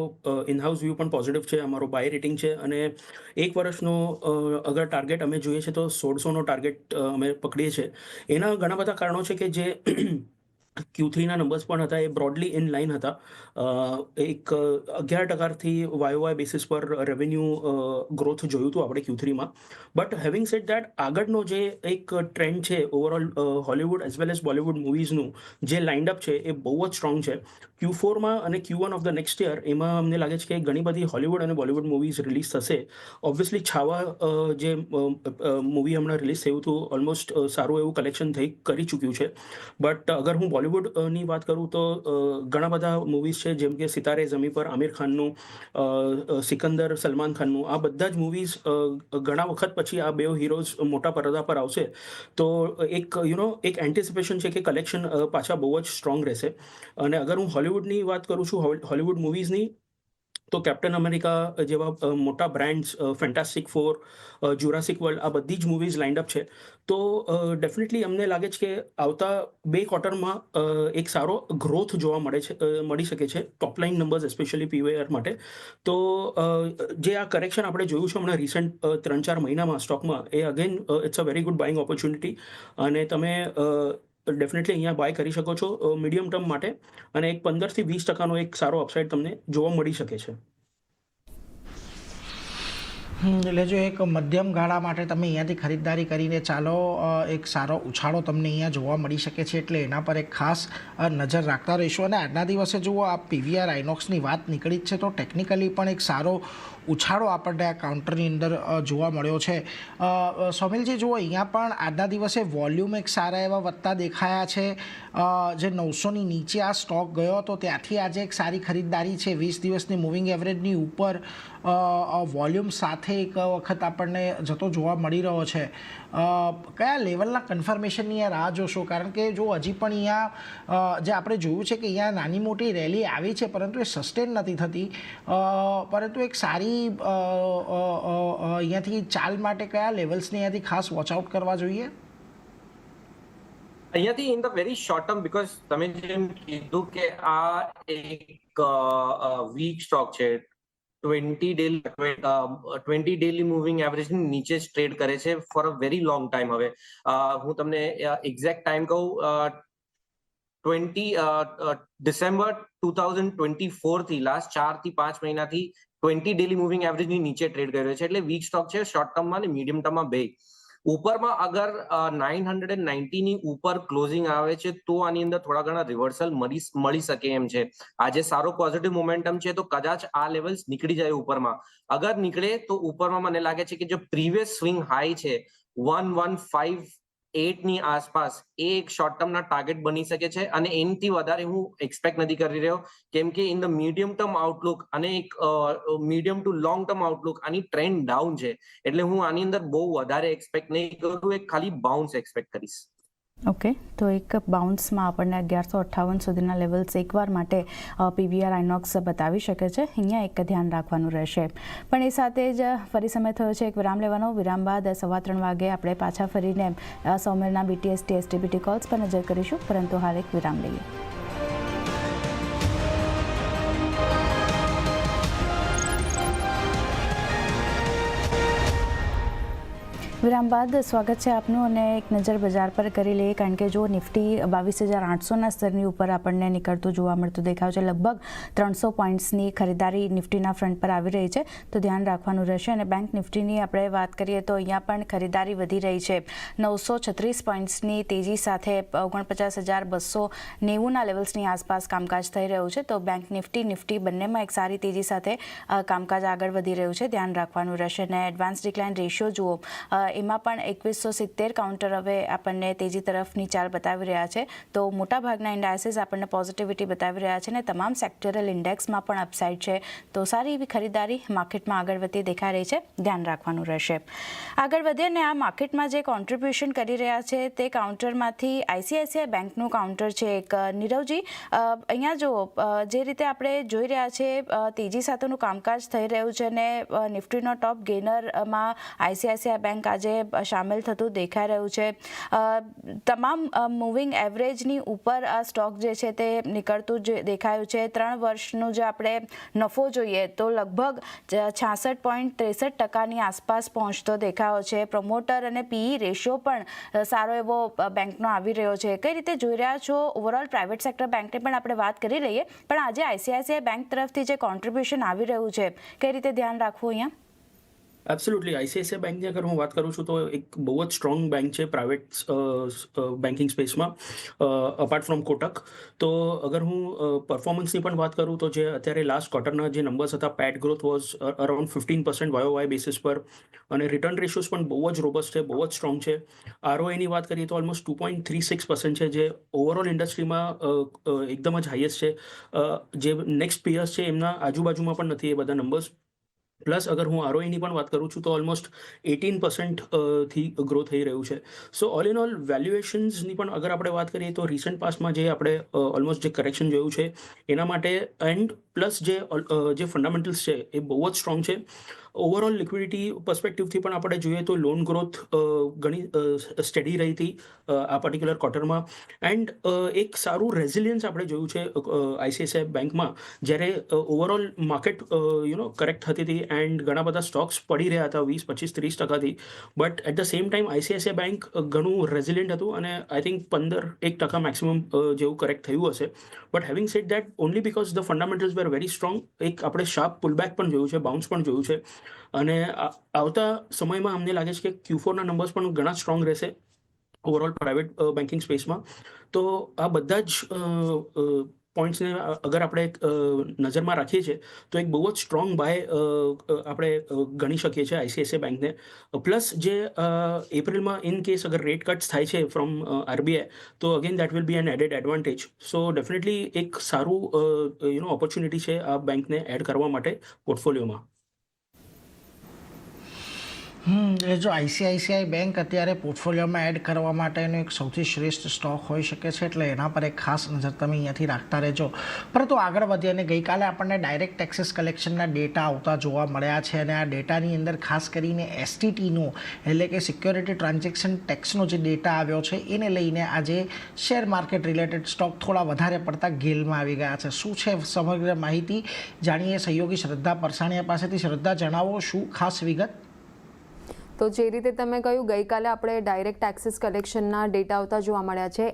ઇનહાઉસ વ્યૂ પણ પોઝિટિવ છે. અમારો બાય રેટિંગ છે અને એક વર્ષનો અગર ટાર્ગેટ અમે જોઈએ છે તો 1600નો ટાર્ગેટ અમે પકડીએ છીએ. એના ઘણા બધા કારણો છે કે જે Q3ના નંબર્સ પણ હતા એ બ્રોડલી ઇન લાઇન હતા. એક 11%થી YOY બેસિસ પર રેવન્યુ ગ્રોથ જોયું હતું આપણે Q3માં. બટ હેવિંગ સેડ દેટ આગળનો જે એક ટ્રેન્ડ છે overall Hollywood as well as Bollywood મૂવીઝનું જે લાઇન્ડ અપ છે એ બહુ જ સ્ટ્રોંગ છે. Q4માં અને Q1 of the next year એમાં અમને લાગે છે કે ઘણી બધી હોલિવૂડ અને બોલિવૂડ મૂવીઝ રિલીઝ થશે. ઓબ્વિયસલી છાવા જે મૂવી હમણાં રિલીઝ થયું હતું ઓલમોસ્ટ સારું એવું કલેક્શન કરી ચૂક્યું છે. બટ અગર હું હોલિવૂડની વાત કરું તો ઘણા બધા મૂવીઝ છે, જેમ કે સિતારે ઝમી પર આમિર ખાનનું, સિકંદર સલમાન ખાનનું, આ બધા જ મૂવીઝ ઘણા વખત પછી આ બે હીરોઝ મોટા પડદા પર આવશે તો એક એક એન્ટિસિપેશન છે કે કલેક્શન પાછા બહુ જ સ્ટ્રોંગ રહેશે. અને અગર હું હોલિવૂડની વાત કરું છું, હોલિવૂડ મૂવીઝની, તો કેપ્ટન અમેરિકા જેવા મોટા brands, Fantastic Four, Jurassic World, આ બધી જ મૂવીઝ લાઇન્ડ અપ છે. તો ડેફિનેટલી અમને લાગે છે કે આવતા 2 ક્વાર્ટરમાં એક સારો ગ્રોથ જોવા મળી શકે છે, ટોપલાઇન નંબર્સ સ્પેશિયલી પીવીઆર માટે. તો જે આ કરેક્શન આપણે જોયું છે હમણાં રિસન્ટ 3-4 મહિનામાં સ્ટોકમાં, એ again it's a very good buying opportunity, અને તમે ડેફિનેટલી અહીંયા બાય કરી શકો છો મીડિયમ ટર્મ માટે, અને એક 15 થી 20% એક સારો અપસાઇડ તમને જોવા મળી શકે છે. એટલે જો એક મધ્યમ ગાળા માટે તમે અહીંયાથી ખરીદદારી કરીને ચાલો, એક સારો ઉછાળો તમને અહીંયા જોવા મળી શકે છે, એટલે એના પર એક ખાસ નજર રાખતા રહીશું. અને આજના દિવસે જુઓ, આ પીવીઆર આઇનોક્સની વાત નીકળી જ છે તો ટેકનિકલી પણ એક સારો ઉછાળો આપણને આ કાઉન્ટરની અંદર જોવા મળ્યો છે. સોમિલજી જુઓ, અહીંયા પણ આજના દિવસે વોલ્યુમ એક સારા એવા વધતા દેખાયા છે. જે 900ની નીચે આ સ્ટોક ગયો હતો ત્યાંથી આજે એક સારી ખરીદદારી છે. 20 દિવસની મૂવિંગ એવરેજની ઉપર વોલ્યુમ સાથે એક વખત આપણને જતો જોવા મળી રહ્યો છે. કયા લેવલના કન્ફર્મેશનની રાહ જોશો? કારણ કે જો હજી પણ અહીંયા જે આપણે જોયું છે કે અહીંયા નાની મોટી રેલી આવી છે, પરંતુ એ સસ્ટેન નથી થતી. પરંતુ એક સારી અહીંયાથી ચાલ માટે કયા લેવલ્સને અહીંયાથી ખાસ વોચઆઉટ કરવા જોઈએ? અહીંયાથી in the very short term, because તમે જેમ કીધું કે આ એક વીક સ્ટોક છે, 20 ડેલી મૂવિંગ એવરેજની નીચે જ ટ્રેડ કરે છે for a very long time. હવે હું તમને એક્ઝેક્ટ ટાઈમ કહું, 20 ડિસેમ્બર 2024 થી લાસ્ટ 4 થી 5 મહિનાથી 20 ડેલી મૂવિંગ એવરેજની નીચે ટ્રેડ કર્યો છે. એટલે વીક સ્ટોક છે, શોર્ટ ટર્મમાં અને મીડિયમ ટર્મમાં બે. ઉપરમાં અગર 990 ની ઉપર ક્લોઝિંગ આવે છે તો આની અંદર થોડા ઘણા રિવર્સલ મળી શકે એમ છે. આજે સારો પોઝિટિવ મોમેન્ટમ છે તો કદાચ આ લેવલ્સ નીકળી જાય ઉપરમાં. અગર નીકળે તો ઉપરમાં મને લાગે છે કે જે પ્રીવિયસ સ્વિંગ હાઈ છે 1158 ની આસપાસ, એ એક શોર્ટ ટર્મના ટાર્ગેટ બની શકે છે. અને એનાથી વધારે હું એક્સપેક્ટ નથી કરી રહ્યો, કેમ કે in the medium term Outlook અને એક medium two long term Outlook આની ટ્રેન્ડ ડાઉન છે. એટલે હું આની અંદર બહુ વધારે એક્સપેક્ટ નહીં કરું, એક ખાલી બાઉન્સ એક્સપેક્ટ કરીશ. ઓકે, તો એક બાઉન્સમાં આપણને 1158 સુધીના લેવલ્સ એકવાર માટે પીવીઆર આઇનોક્સ બતાવી શકે છે. અહીંયા એક ધ્યાન રાખવાનું રહેશે. પણ એ સાથે જ ફરી સમય થયો છે એક વિરામ લેવાનો. વિરામ બાદ 3:15 વાગે આપણે પાછા ફરીને સોમવારના બીટીએસટી એસટીબીટી કોલ્સ પર નજર કરીશું, પરંતુ હાલ એક વિરામ લઈએ. વિરામ બાદ સ્વાગત છે આપનું, અને એક નજર બજાર પર કરી લઈએ. કારણ કે જો નિફ્ટી 22,800ના સ્તરની ઉપર આપણને નીકળતું જોવા મળતું દેખાય છે, લગભગ 300 પોઈન્ટ્સની ખરીદારી નિફ્ટીના ફ્રન્ટ પર આવી રહી છે, તો ધ્યાન રાખવાનું રહેશે. અને બેંક નિફ્ટીની આપણે વાત કરીએ તો અહીંયા પણ ખરીદારી વધી રહી છે. 936 પોઈન્ટ્સની તેજી સાથે 49,290ના લેવલ્સની આસપાસ કામકાજ થઈ રહ્યું છે. તો બેંક નિફ્ટી બંનેમાં એક સારી તેજી સાથે કામકાજ આગળ વધી રહ્યું છે, ધ્યાન રાખવાનું રહેશે. અને એડવાન્સ ડિક્લાઇન રેશિયો જુઓ, એમાં પણ 2170 કાઉન્ટર હવે આપણને તેજી તરફની ચાલ બતાવી રહ્યા છે. તો મોટાભાગના ઇન્ડાયસીસ આપણને પોઝિટિવિટી બતાવી રહ્યા છે, અને તમામ સેક્ટરલ ઇન્ડેક્સમાં પણ અપસાઇડ છે. તો સારી એવી ખરીદારી માર્કેટમાં આગળ વધતી દેખાઈ રહી છે, ધ્યાન રાખવાનું રહેશે. આગળ વધીએ, અને આ માર્કેટમાં જે કોન્ટ્રીબ્યુશન કરી રહ્યા છે તે કાઉન્ટરમાંથી આઈસીઆઈસીઆઈ બેંકનું કાઉન્ટર છે એક. નીરવજી, અહીંયા જો જે રીતે આપણે જોઈ રહ્યા છે તેજી સાથેનું કામકાજ થઈ રહ્યું છે, અને નિફ્ટીનો ટોપ ગેનરમાં આઈસીઆઈસીઆઈ બેંક આજે સામેલ થતું દેખાઈ રહ્યું છે. તમામ મૂવિંગ એવરેજની ઉપર આ સ્ટોક જે છે તે નીકળતું જ દેખાયું છે. 3 વર્ષનું જે આપણે નફો જોઈએ તો લગભગ 66.63% આસપાસ પહોંચતો દેખાયો છે. પ્રમોટર અને પીઈ રેશિયો પણ સારો એવો બેંકનો આવી રહ્યો છે. કઈ રીતે જોઈ રહ્યા છો ઓવરઓલ પ્રાઇવેટ સેક્ટર બેંકની પણ આપણે વાત કરી લઈએ, પણ આજે આઈસીઆઈસીઆઈ બેંક તરફથી જે કોન્ટ્રીબ્યુશન આવી રહ્યું છે, કઈ રીતે ધ્યાન રાખવું અહીંયા? એબ્સોલ્યુટલી આઈસીઆઈસીઆઈ બેંકની અગર હું વાત કરું છું તો એક બહુ જ સ્ટ્રોંગ બેંક છે પ્રાઇવેટ બેન્કિંગ સ્પેસમાં અપાર્ટ ફ્રોમ કોટક. તો અગર હું પરફોર્મન્સની પણ વાત કરું તો જે અત્યારે લાસ્ટ ક્વાર્ટરના જે નંબર્સ હતા, PAT growth was around 15% YOY basis પર, અને રિટર્ન રેશિયોઝ પણ બહુ જ રોબસ્ટ છે, બહુ જ સ્ટ્રોંગ છે. ROA ની વાત કરીએ તો ઓલમોસ્ટ 2.36% છે, જે ઓવરઓલ ઇન્ડસ્ટ્રીમાં એકદમ જ હાઈએસ્ટ છે. જે નેક્સ્ટ પિયર્સ છે એમના આજુબાજુમાં પણ નથી એ બધા નંબર્સ. પ્લસ અગર હું ROE ની પણ વાત કરું છું તો ઓલમોસ્ટ 18% થી ગ્રો થઈ રહ્યું છે. સો ઓલ ઇન ઓલ વેલ્યુએશન્સની પણ અગર આપણે વાત કરીએ તો રિસન્ટ પાસ્ટમાં જે આપણે ઓલમોસ્ટ જે કરેક્શન જોયું છે એના માટે, એન્ડ પ્લસ જે ફંડામેન્ટલ્સ છે એ બહુ જ સ્ટ્રોંગ છે. ઓવરઓલ લિક્વિડિટી પર્સપેક્ટિવથી પણ આપણે જોઈએ તો લોન ગ્રોથ ઘણી સ્ટડી રહી હતી આ પર્ટિક્યુલર ક્વાર્ટરમાં. એન્ડ એક સારું રેઝિલિયન્સ આપણે જોયું છે આઈસીઆઈસીઆઈ બેંકમાં, જ્યારે ઓવરઓલ માર્કેટ કરેક્ટ થતી હતી એન્ડ ઘણા બધા સ્ટોક્સ પડી રહ્યા હતા 20-25-30%. But at the same time ICICI bank ઘણું રેઝિલિયન્ટ હતું અને આઈ થિંક 15% મેક્સિમમ જેવું કરેક્ટ થયું હશે. But having said that, only because the fundamentals were very strong, એક આપણે શાર્પ પુલબેક પણ જોયું છે, બાઉન્સ પણ જોયું છે. અને આવતા સમયમાં અમને લાગે છે કે Q4 ના નંબર્સ પણ ઘણા સ્ટ્રોંગ રહેશે ઓવરઓલ પ્રાઇવેટ બેન્કિંગ સ્પેસમાં. તો આ બધા જ પોઈન્ટ્સને અગર આપણે નજરમાં રાખીએ છીએ તો એક બહુ જ સ્ટ્રોંગ બાય આપણે ગણી શકીએ છીએ આઈસીઆઈસીઆઈ બેંકને. પ્લસ જે એપ્રિલમાં ઇન કેસ અગર રેટ કટ્સ થાય છે ફ્રોમ RBI, તો again that will be an added advantage. So definitely એક સારું ઓપોર્ચ્યુનિટી છે આ બેંકને એડ કરવા માટે પોર્ટફોલિયોમાં. એટલે જો આઈસીઆઈસીઆઈ બેંક અત્યારે પોર્ટફોલિયોમાં એડ કરવા માટેનો એક સૌથી શ્રેષ્ઠ સ્ટોક હોઈ શકે છે, એટલે એના પર એક ખાસ નજર તમે અહીંયાથી રાખતા રહેજો. પરંતુ આગળ વધીએ, અને ગઈકાલે આપણને ડાયરેક્ટ ટેક્સીસ કલેક્શનના ડેટા આવતા જોવા મળ્યા છે, અને આ ડેટાની અંદર ખાસ કરીને STTનો એટલે કે સિક્યોરિટી ટ્રાન્ઝેક્શન ટેક્સનો જે ડેટા આવ્યો છે એને લઈને આજે શેર માર્કેટ રિલેટેડ સ્ટોક થોડા વધારે પડતા ગેલમાં આવી ગયા છે. શું છે સમગ્ર માહિતી જાણીએ સહયોગી શ્રદ્ધા પરસાણીયા પાસેથી. શ્રદ્ધા, જણાવો શું ખાસ વિગત? તો જે રીતે તમે કહ્યું, ગઈકાલે આપણે ડાયરેક્ટ ટેક્સીસ કલેક્શનના ડેટા આવતા જોવા મળ્યા છે,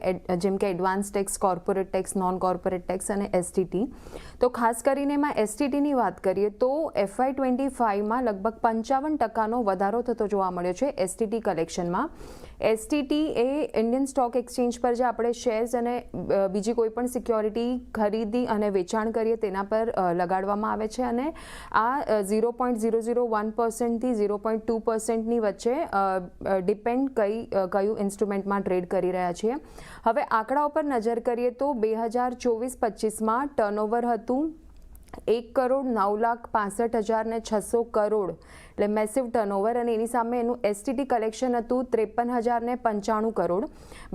જેમ કે advance tax, corporate tax, non corporate tax અને STT. તો ખાસ કરીને એમાં STTની વાત કરીએ તો FY25માં લગભગ 55% વધારો થતો જોવા મળ્યો છે STT કલેક્શનમાં. STT એ ઇન્ડિયન સ્ટોક એક્સચેન્જ પર જે આપણે શેર્સ અને બીજી કોઈ પણ સિક્યોરિટી ખરીદી અને વેચાણ કરીએ તેના પર લગાડવામાં આવે છે, અને આ 0.001%થી 0.2%ની વચ્ચે ડિપેન્ડ કયું ઇન્સ્ટ્રુમેન્ટમાં ટ્રેડ કરી રહ્યા છીએ. હવે આંકડા ઉપર નજર કરીએ તો 2024-25માં ટર્નઓવર હતું 1,09,65,600 કરોડ, એટલે મેસિવ ટર્નઓવર, અને એની સામે એનું STT કલેક્શન હતું 53,095 કરોડ.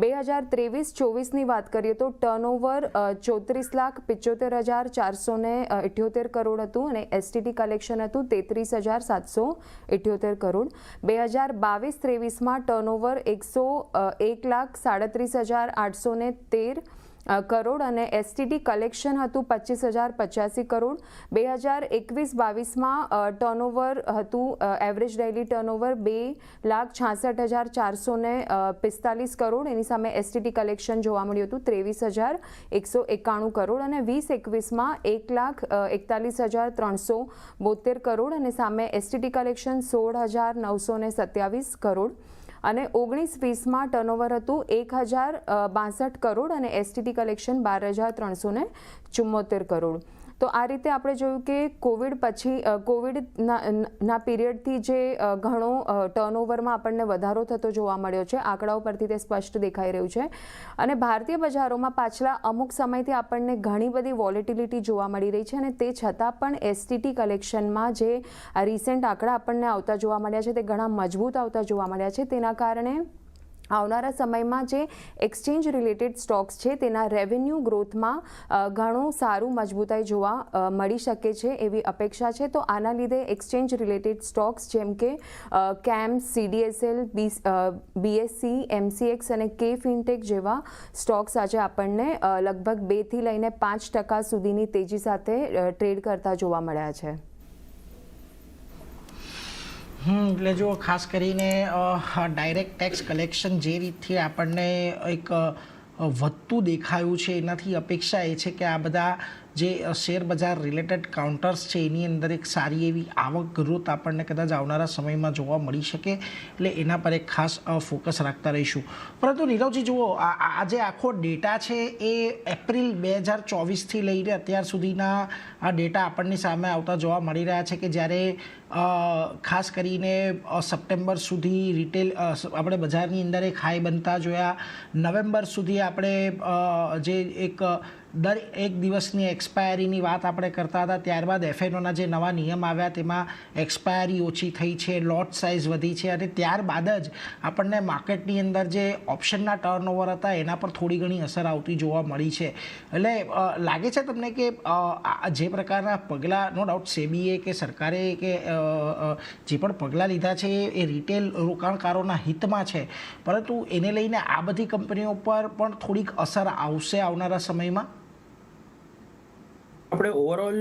2023-24ની વાત કરીએ તો ટર્નઓવર 34,75,478 કરોડ હતું અને STT કલેક્શન હતું 33,778 કરોડ. 2022-23માં ટર્નઓવર 101,37,813 કરોડ અને STT કલેક્શન હતું 25,085 કરોડ. 2021-22માં ટર્નઓવર હતું એવરેજ ડેઇલી ટર્નઓવર 2,66,445 કરોડ, એની સામે STT કલેક્શન જોવા મળ્યું હતું 23,191 કરોડ. અને 2021માં 1,41,372 કરોડ અને સામે STT કલેક્શન 16,927 કરોડ. અને 19-20માં ટર્નઓવર હતું 1,062 કરોડ અને STT કલેક્શન 12,374 કરોડ. તો આ રીતે આપણે જોયું કે કોવિડ પછી કોવિડના પીરિયડથી જે ઘણો ટર્નઓવરમાં આપણને વધારો થતો જોવા મળ્યો છે, આંકડાઓ પરથી તે સ્પષ્ટ દેખાઈ રહ્યું છે. અને ભારતીય બજારોમાં પાછલા અમુક સમયથી આપણને ઘણી બધી વોલેટિલિટી જોવા મળી રહી છે, અને તે છતાં પણ STT કલેક્શનમાં જે રિસેન્ટ આંકડા આપણને આવતા જોવા મળ્યા છે તે ઘણા મજબૂત આવતા જોવા મળ્યા છે. તેના કારણે આવનારા સમયમાં જે એક્સચેન્જ રિલેટેડ સ્ટોક્સ છે તેના રેવન્યુ ગ્રોથમાં ઘણું સારું મજબૂતાઈ જોવા મળી શકે છે એવી અપેક્ષા છે. તો આના લીધે એક્સચેન્જ રિલેટેડ સ્ટોક્સ જેમ કે CAM, CDSL, BSE, MCX અને K ફિનટેક જેવા સ્ટોક્સ આજે આપણને લગભગ 2થી લઈને 5% સુધીની તેજી સાથે ટ્રેડ કરતા જોવા મળ્યા છે. એટલે જો ખાસ કરીને ડાયરેક્ટ ટેક્સ કલેક્શન જે રીતથી આપણને એક વધતું દેખાયું છે, એનાથી અપેક્ષા એ છે કે આ બધા જે શેર બજાર રિલેટેડ કાઉન્ટર્સ છે એની અંદર એક સારી એવી આવક ગ્રોથ આપણને કદાચ આવનારા સમયમાં જોવા મળી શકે, એટલે એના પર એક ખાસ ફોકસ રાખતા રહીશું. પરંતુ નીરવજી જુઓ, આ જે આખો ડેટા છે એ એપ્રિલ 2024થી લઈને અત્યાર સુધીના આ ડેટા આપણની સામે આવતા જોવા મળી રહ્યા છે કે જ્યારે ખાસ કરીને સપ્ટેમ્બર સુધી રિટેલ આપણે બજારની અંદર એક હાઈ બનતા જોયા. નવેમ્બર સુધી આપણે જે એક દર એક દિવસની એક્સપાયરીની વાત આપણે કરતા હતા, ત્યારબાદ એફએનઓના જે નવા નિયમ આવ્યા તેમાં એક્સપાયરી ઓછી થઈ છે, લોટ સાઇઝ વધી છે, અને ત્યારબાદ જ આપણને માર્કેટની અંદર જે ઓપ્શનના ટર્નઓવર હતા એના પર થોડી ઘણી અસર આવતી જોવા મળી છે. એટલે લાગે છે તમને કે જે પ્રકારના પગલાં, નો ડાઉટ સેબીએ કે સરકારે કે જે પણ પગલાં લીધા છે એ રિટેલ રોકાણકારોના હિતમાં છે, પરંતુ એને લઈને આ બધી કંપનીઓ પર પણ થોડીક અસર આવશે આવનારા સમયમાં? આપણે ઓવરઓલ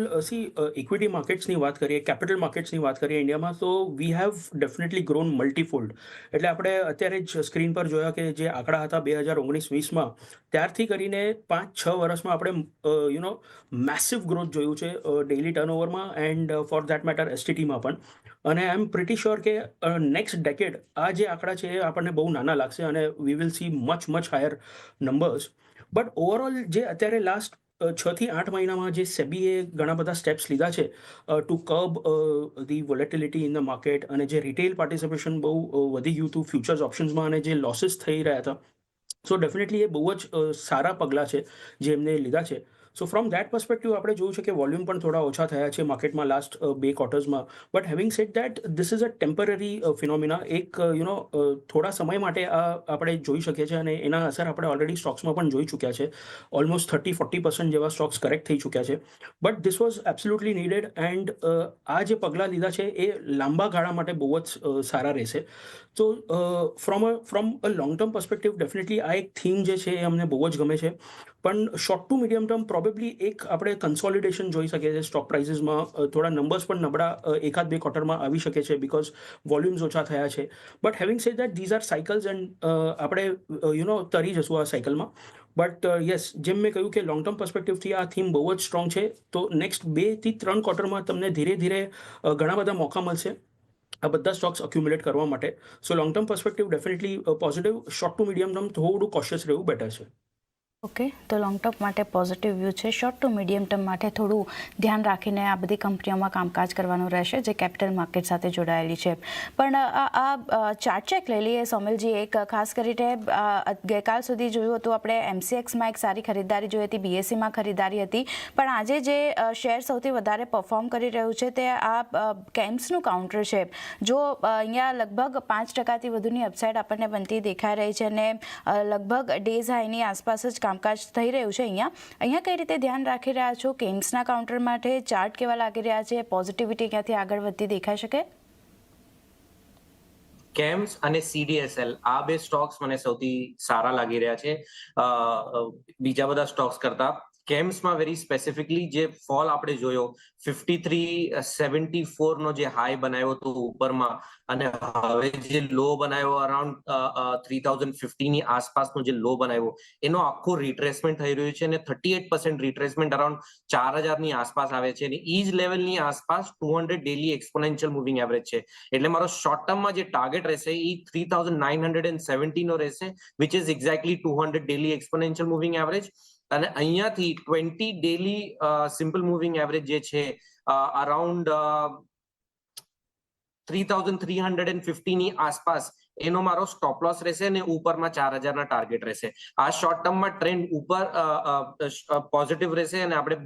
ઇક્વિટી માર્કેટ્સની વાત કરીએ, કેપિટલ માર્કેટ્સની વાત કરીએ ઇન્ડિયામાં, તો વી હેવ ડેફિનેટલી ગ્રોન મલ્ટીફોલ્ડ. એટલે આપણે અત્યારે જ સ્ક્રીન પર જોયા કે જે આંકડા હતા 2019-20માં, ત્યારથી કરીને 5-6 વર્ષમાં આપણે મેસિવ ગ્રોથ જોયું છે ડેઇલી ટર્નઓવરમાં એન્ડ ફોર ધેટ મેટર એસટીટીમાં પણ. અને આઈ એમ પ્રિટી શ્યોર કે નેક્સ્ટ ડેકેડ આ જે આંકડા છે એ આપણને બહુ નાના લાગશે અને we will see much higher numbers. But overall જે અત્યારે લાસ્ટ 6 થી 8 મહિનામાં જે સેબીએ ઘણા બધા સ્ટેપ્સ લીધા છે to curb the volatility in the market, અને જે રિટેલ પાર્ટિસિપેશન બહુ વધી ગયું હતું ફ્યુચર્સ ઓપ્શન્સમાં અને જે લોસીસ થઈ રહ્યા હતા, સો ડેફિનેટલી એ બહુ જ સારા પગલાં છે જે એમને લીધા છે. સો ફ્રોમ ધેટ પર્સપેક્ટિવ આપણે જોયું છે કે વોલ્યુમ પણ થોડા ઓછા થયા છે માર્કેટમાં લાસ્ટ 2 ક્વાર્ટર્સમાં. But having said that this is a temporary phenomena. એક થોડા સમય માટે આ આપણે જોઈ શકીએ છીએ અને એના અસર આપણે ઓલરેડી સ્ટોક્સમાં પણ જોઈ ચૂક્યા છે. ઓલમોસ્ટ 30-40% જેવા સ્ટોક્સ કરેક્ટ થઈ ચૂક્યા છે. But this was absolutely needed and આ જે પગલાં લીધા છે એ લાંબા ગાળા માટે બહુ જ સારા રહેશે. તો from a long term perspective definitely આ એક થીમ જે છે એ અમને બહુ જ ગમે છે. પણ short to medium term probably એક આપણે કન્સોલિડેશન જોઈ શકીએ છીએ સ્ટોક પ્રાઇસીસમાં. થોડા નંબર્સ પણ નબળા 1-2 ક્વાર્ટરમાં આવી શકે છે બિકોઝ વોલ્યુમ્સ ઓછા થયા છે. But having said that these are cycles and આપણે તરી જશું આ સાયકલમાં. બટ યસ, જેમ મેં કહ્યું કે લોંગ ટર્મ પર્સપેક્ટિવથી આ થીમ બહુ જ સ્ટ્રોંગ છે. તો નેક્સ્ટ 2-3 ક્વાર્ટરમાં તમને ધીરે ધીરે ઘણા બધા મોકા મળશે આ બધા સ્ટોક્સ અક્યુમ્યુલેટ કરવા માટે. સો long term perspective definitely positive. Short to medium term થોડું કોશિયસ રહેવું બેટર છે. ઓકે, તો લોંગ ટર્મ માટે પોઝિટિવ વ્યૂ છે. શોર્ટ ટુ મીડિયમ ટર્મ માટે થોડું ધ્યાન રાખીને આ બધી કંપનીઓમાં કામકાજ કરવાનું રહેશે જે કેપિટલ માર્કેટ સાથે જોડાયેલી છે. પણ આ ચાર્ટ ચેક લઈ લઈએ સોમિલજી. એક ખાસ કરીને ગઈકાલ સુધી જોયું હતું આપણે એમસીએક્સમાં એક સારી ખરીદારી જોઈ હતી, બીએસસીમાં ખરીદારી હતી, પણ આજે જે શેર સૌથી વધારે પરફોર્મ કરી રહ્યું છે તે આ કેમ્સનું કાઉન્ટર છે. જો અહીંયા લગભગ 5%થી વધુની અપસાઇડ આપણને બનતી દેખાઈ રહી છે અને લગભગ ડેઝ હાઈની આસપાસ જ કામકાજ થઈ રહ્યું છે. અહીંયા કઈ રીતે ધ્યાન રાખી રહ્યા છો? કેમ્સના કાઉન્ટર માટે ચાર્ટ કેવા લાગી રહ્યા છે? પોઝિટિવિટી ક્યાંથી આગળ વધતી દેખાઈ શકે? કેમ્સ અને CDSL આ બે સ્ટોક્સ મને સૌથી સારા લાગી રહ્યા છે બીજા બધા સ્ટોક્સ કરતા. કેમ્સમાં વેરી સ્પેસિફિકલી જે ફોલ આપણે જોયો 53.74 નો જે હાઈ બનાવ્યો હતો ઉપરમાં અને હવે જે લો બનાવ્યો અરાઉન્ડ 3050 ની આસપાસનો જે લો બનાવ્યો એનો આખો રિટ્રેસમેન્ટ થઈ રહ્યું છે અને 38% રિટ્રેસમેન્ટ અરાઉન્ડ 4000 ની આસપાસ આવે છે અને ઈ જ લેવલની આસપાસ 200 ડેલી એક્સપોનેન્શિયલ મૂવિંગ એવરેજ છે. એટલે મારો શોર્ટ ટર્મમાં જે ટાર્ગેટ રહેશે એ 3970 નો રહેશે, which is exactly 200 daily exponential moving average. અને અહીંયાથી 20 ડેલી સિમ્પલ મૂવિંગ એવરેજ જે છે અરાઉન્ડ 3350 ની આસપાસ એનો મારો સ્ટોપ લોસ રહેશે અને ઉપરમાં 4000 ના ટાર્ગેટ રહેશે. આ શોર્ટ ટર્મમાં ટ્રેન્ડ ઉપર પોઝિટિવ રહેશે અને આપણે